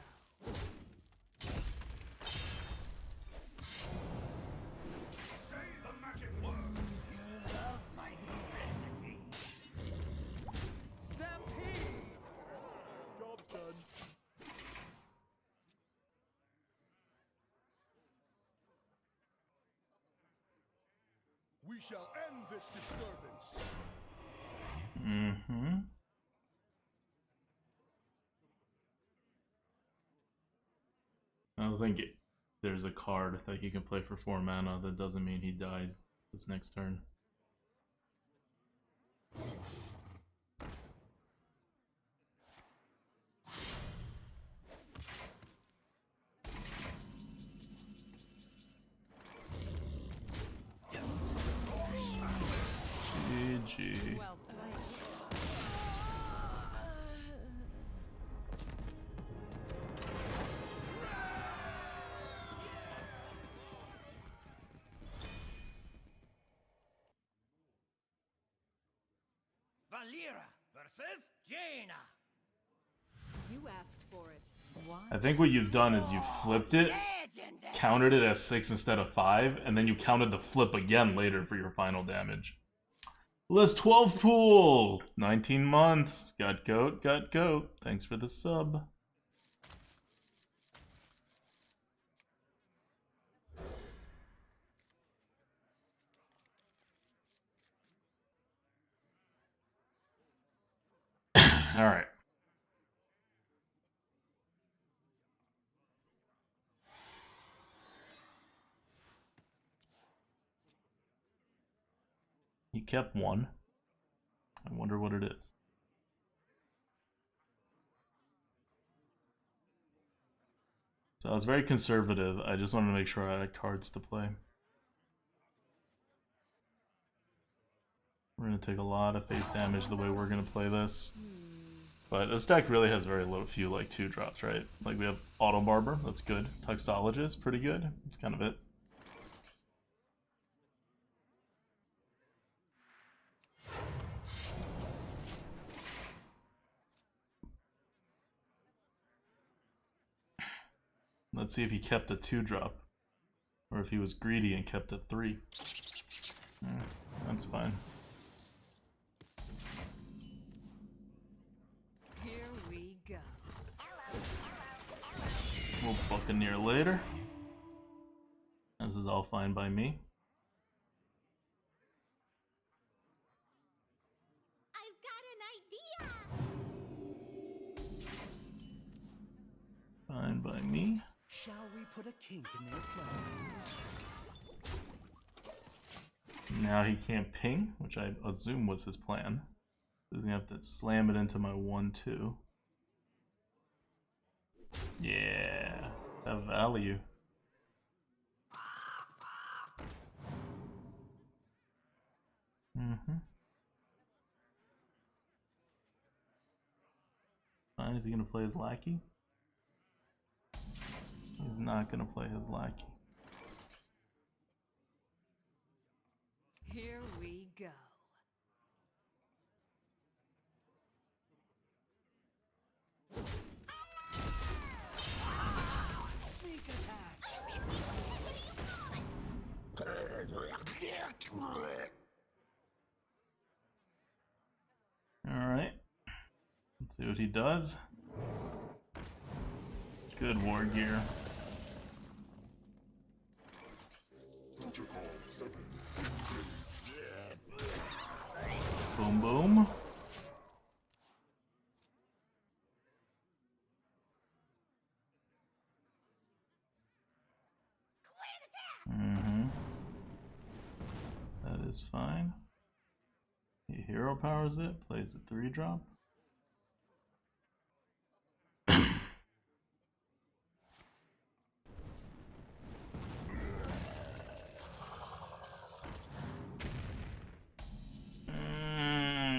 Say the magic word. You love my new recipe. Stampede. Job's done. We shall end this disturbance. Mm-hmm. I don't think there's a card that he can play for 4 mana. That doesn't mean he dies this next turn. GG. Well played. Valera versus Jaina. You asked for it. Why? I think what you've done is you flipped it, Legendary. counted it as 6 instead of 5, and then you counted the flip again later for your final damage. List 12 pool! 19 months. Got goat, got goat. Thanks for the sub. Alright. He kept 1. I wonder what it is. So I was very conservative. I just wanted to make sure I had cards to play. We're going to take a lot of face damage the way we're going to play this. But this deck really has very few like 2-drops, right? Like we have Auto Barber, that's good. Tuxologist, pretty good. That's kind of it. Let's see if he kept a 2-drop. Or if he was greedy and kept a 3. That's fine. Here we go. We'll Buccaneer later. This is all fine by me. I've got an idea. fine by me. Shall we put a kink in their plans? Now he can't ping, which I assume was his plan. He's gonna have to slam it into my 1-2. Yeah, that value. Fine, is he gonna play his lackey? He's not gonna play his lackey. Here we go. Sneak attack! Alright. Let's see what he does. Good war gear. Boom boom. That is fine. He hero powers it, plays a 3-drop.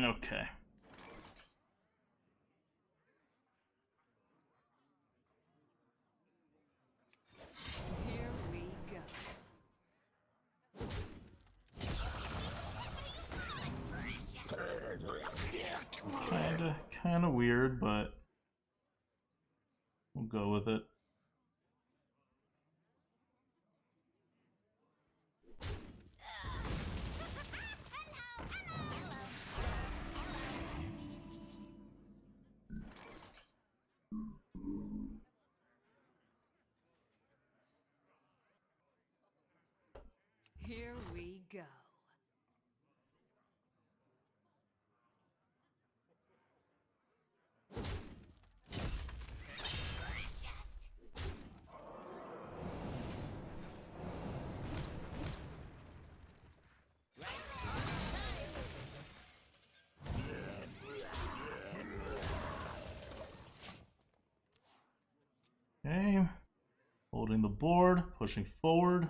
Okay. Here we go. Kinda weird, but we'll go with it. Here we go. Okay. Holding the board, pushing forward.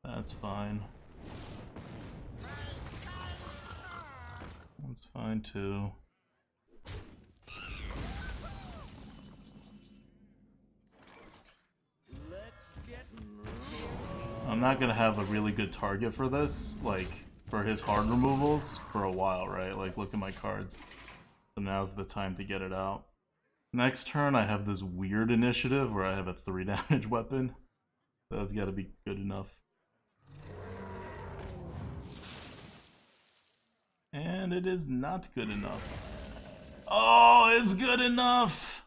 That's fine. That's fine too. I'm not gonna have a really good target for this, like for his hard removals, for a while, right? Like, look at my cards. So now's the time to get it out. Next turn, I have this weird initiative where I have a 3 damage weapon. That's gotta be good enough. And it is not good enough. Oh, it's good enough!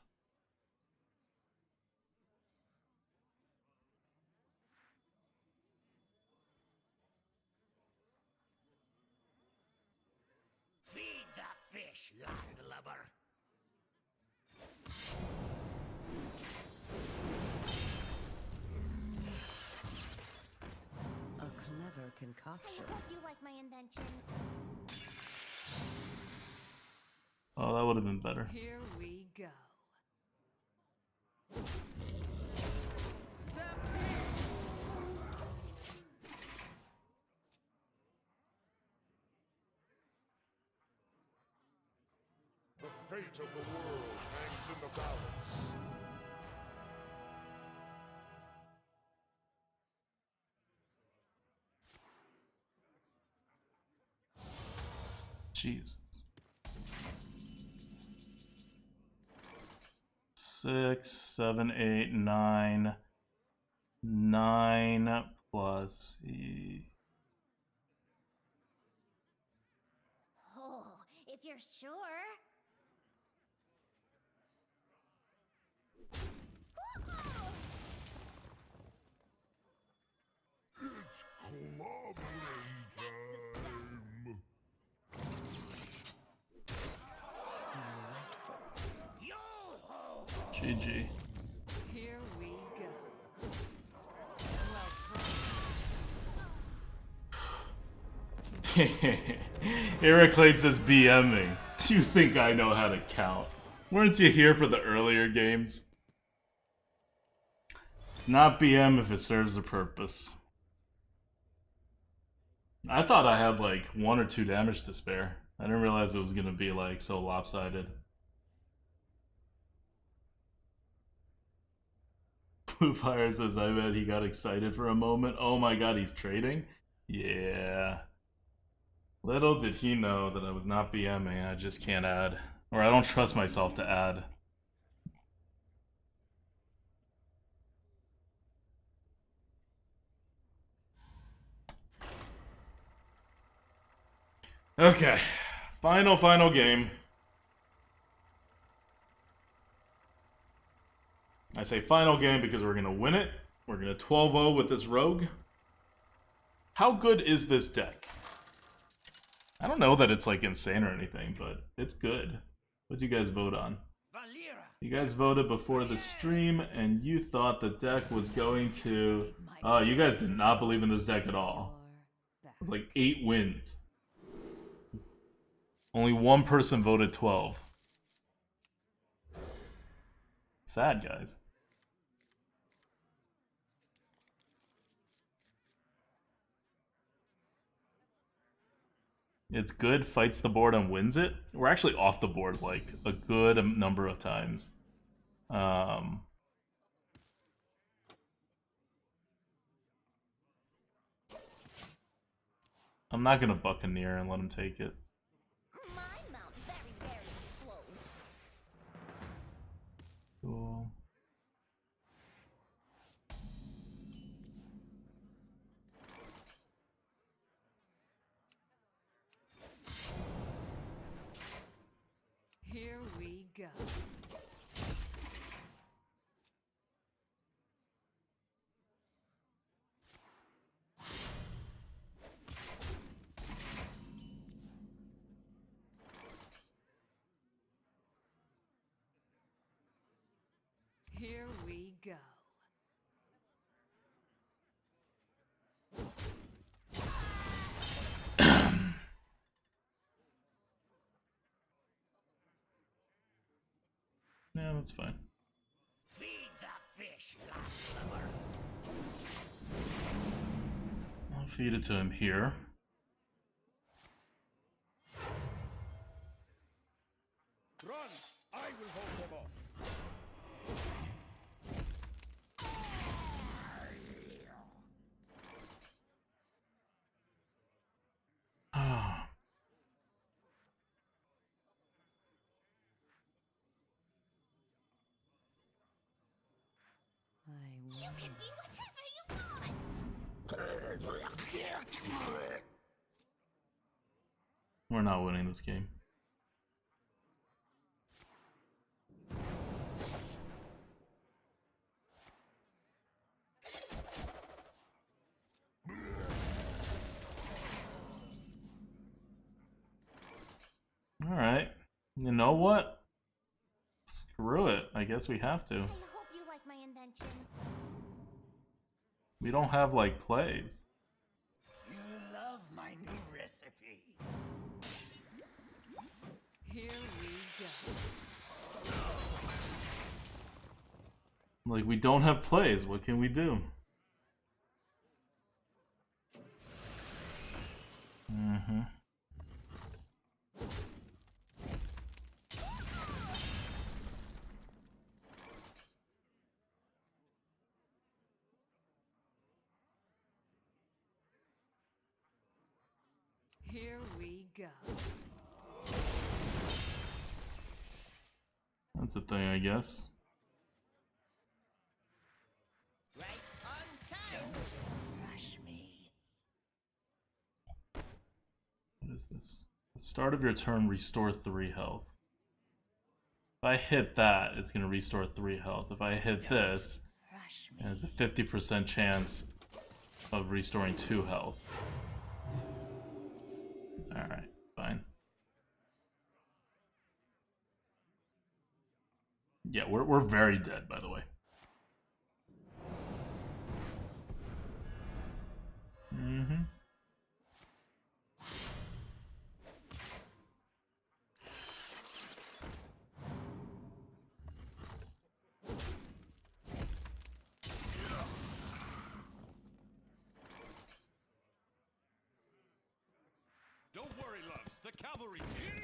Feed the fish, landlubber. A clever concoction. I hope you like my invention. Oh, that would have been better. Here we go. The fate of the world hangs in the balance. Jesus. 6, 7, 8, 9. 9 plus E. Oh, if you're sure. Delightful. GG. Here we go. Heraclade says BMing. You think I know how to count? Weren't you here for the earlier games? It's not BM if it serves a purpose. I thought I had like 1 or 2 damage to spare. I didn't realize it was gonna be like so lopsided. Blue Fire says, I bet he got excited for a moment. Oh my god, he's trading? Yeah. Little did he know that I was not BMing, I just can't add. Or I don't trust myself to add. Okay. Final game. I say final game because we're gonna win it. We're gonna 12-0 with this rogue. How good is this deck? I don't know that it's like insane or anything, but it's good. What'd you guys vote on? You guys voted before the stream, and you thought the deck was going to... Oh, you guys did not believe in this deck at all. It was like 8 wins. Only 1 person voted 12. Sad, guys. It's good, fights the board and wins it. We're actually off the board like a good number of times. I'm not gonna Buccaneer and let him take it. My mouth very explodes. Cool. Here we go. Here we go. Yeah, that's fine. Feed the fish, Godfather. I'll feed it to him here. Run! I will hold them off. You can be whatever you want. We're not winning this game. Alright. You know what? Screw it. I guess we have to. I hope you like my invention. We don't have, like, plays. You love my new recipe. Here we go. Like, we don't have plays. What can we do? Mm-hmm. Here we go. That's a thing, I guess. Right on time. Don't rush me. What is this? At the start of your turn, restore 3 health. If I hit that, it's going to restore 3 health. If I hit this, Rush it me. has a 50% chance of restoring 2 health. Alright, fine. Yeah, we're very dead, by the way. Mm-hmm. Don't worry, loves. The cavalry's here.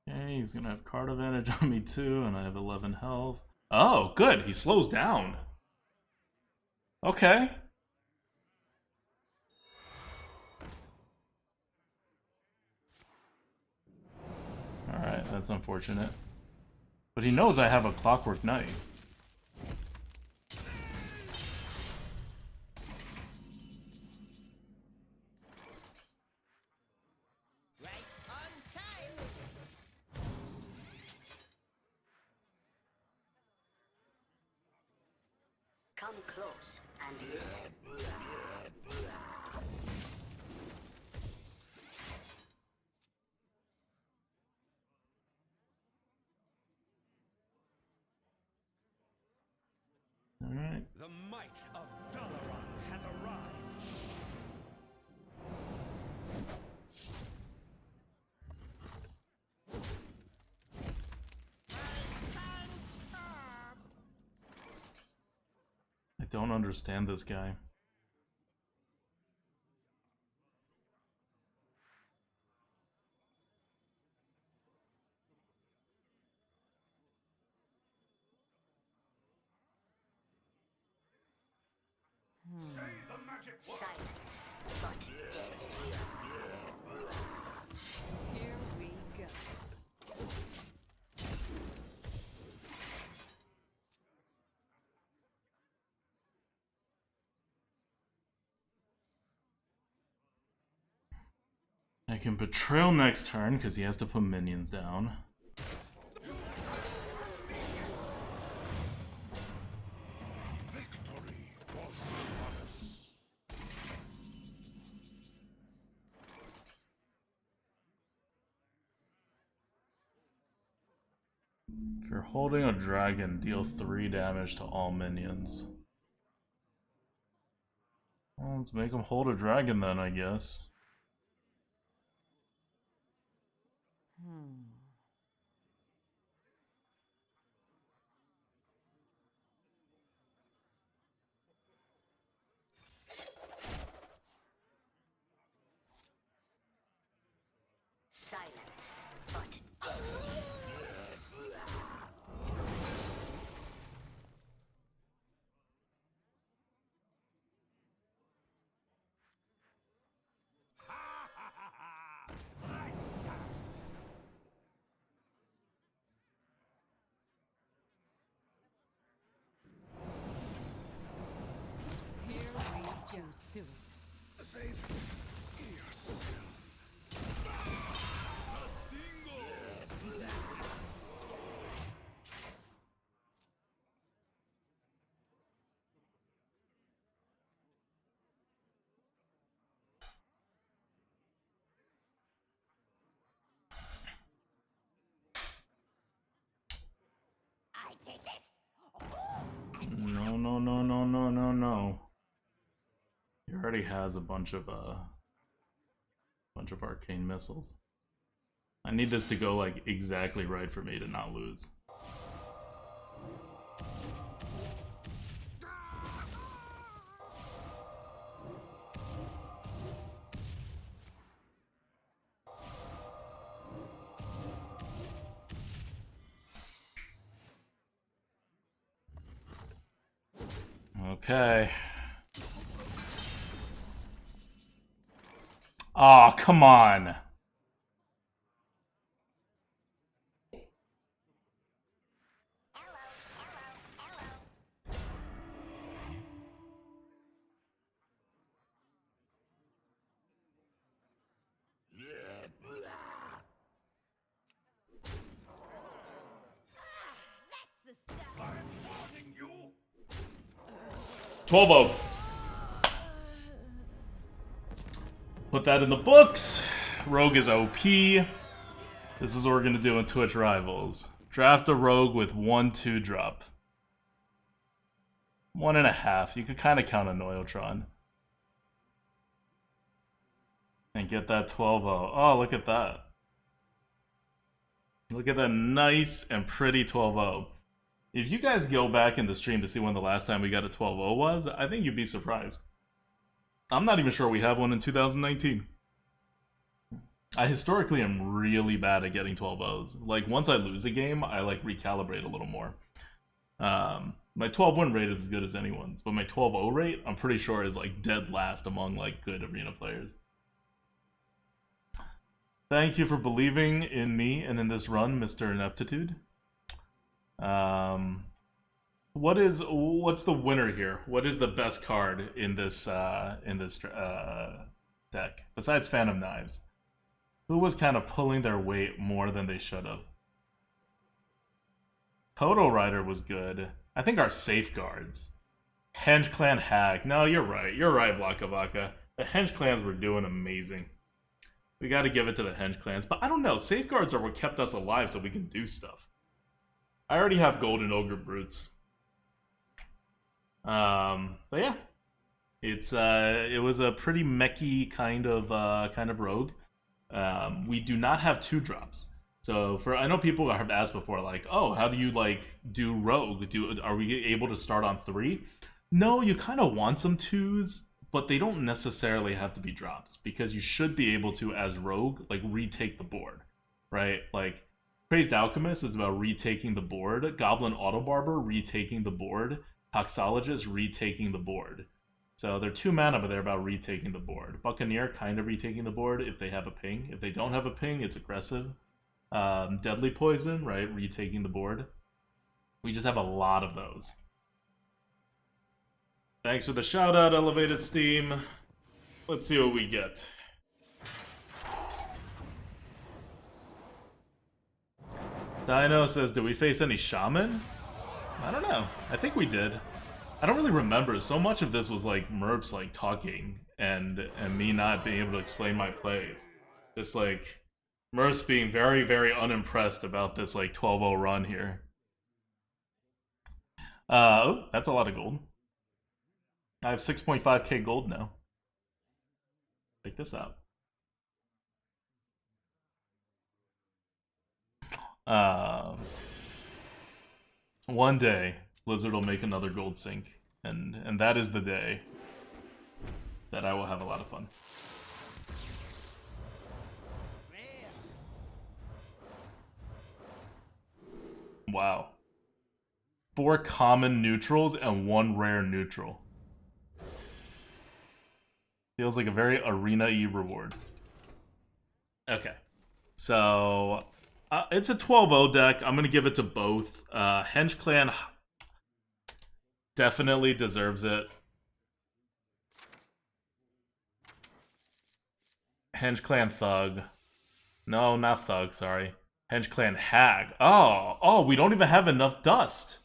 Okay, he's gonna have card advantage on me too, and I have 11 health. Oh, good. He slows down. Okay. Alright, that's unfortunate. But he knows I have a Clockwork Knight. Right on time. Come close and listen. Alright. The might of Dalaran has arrived. I don't understand this guy. Say the magic word. Silent, but deadly. Here we go. I can Betrayal next turn because he has to put minions down. Victory for us. If you're holding a dragon, deal 3 damage to all minions. Well, let's make him hold a dragon then, I guess. Silent, but deadly. Here we go. Soon. Save yourselves. I take this. No, no, no, no, no, no, no. He already has a bunch of arcane missiles. I need this to go like exactly right for me to not lose. Okay. Aw, come on. That's the stuff. I'm warning you. 12-0. Put that in the books. Rogue is OP. This is what we're gonna do in Twitch Rivals. Draft a rogue with 1/2 drop. 1.5. You could kind of count a Noyotron. And get that 12-0. Oh, look at that. Look at that nice and pretty 12-0. If you guys go back in the stream to see when the last time we got a 12-0 was, I think you'd be surprised. I'm not even sure we have one in 2019. I historically am really bad at getting 12-0s. Like, once I lose a game, I, like, recalibrate a little more. My 12-win rate is as good as anyone's, but my 12-0 rate, I'm pretty sure, is, like, dead last among, like, good arena players. Thank you for believing in me and in this run, Mr. Ineptitude. What's the winner here? What is the best card in this deck besides Phantom Knives? Who was kind of pulling their weight more than they should have? Kodo Rider was good. I think our safeguards. Henge Clan Hag. No, you're right. You're right, Vlaka Vaka. The Henge Clans were doing amazing. We got to give it to the Henge Clans, but I don't know. Safeguards are what kept us alive, so we can do stuff. I already have Golden Ogre Brutes. But yeah, it was a pretty mechy kind of rogue. We do not have 2 drops. So I know people have asked before, like, oh, how do you like do rogue? Are we able to start on 3? No, you kind of want some 2s, but they don't necessarily have to be drops because you should be able to, as rogue, like retake the board, right? Like Crazed Alchemist is about retaking the board. Goblin Autobarber retaking the board. Toxologist retaking the board. So they're 2 mana, but they're about retaking the board. Buccaneer kind of retaking the board if they have a ping. If they don't have a ping, it's aggressive. Deadly Poison, right? Retaking the board. We just have a lot of those. Thanks for the shout out, Elevated Steam. Let's see what we get. Dino says, do we face any shaman? I don't know. I think we did. I don't really remember. So much of this was like Merps like talking and me not being able to explain my plays. Just like Merps being very, very unimpressed about this like 12-0 run here. Oh, that's a lot of gold. I have 6.5k gold now. Check this out. One day, Blizzard will make another gold sync, and that is the day that I will have a lot of fun. Wow. 4 common neutrals and 1 rare neutral. Feels like a very arena-y reward. Okay. So, it's a 12-0 deck. I'm going to give it to both. Henge Clan definitely deserves it. Henge Clan Thug. No, not Thug, sorry. Henge Clan Hag. Oh, we don't even have enough dust.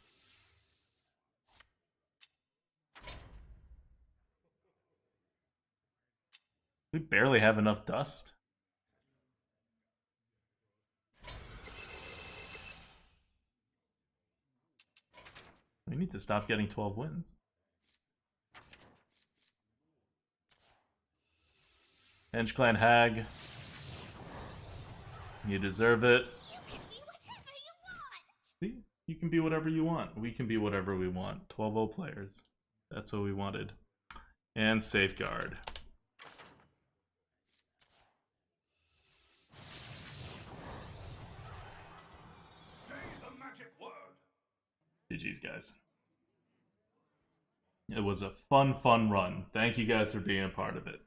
We barely have enough dust. We need to stop getting 12 wins. Henge Clan Hag. You deserve it. See? You can be whatever you want. We can be whatever we want. 12-0 players. That's what we wanted. And Safeguard. Say the magic word. GG's, guys. It was a fun run. Thank you guys for being a part of it.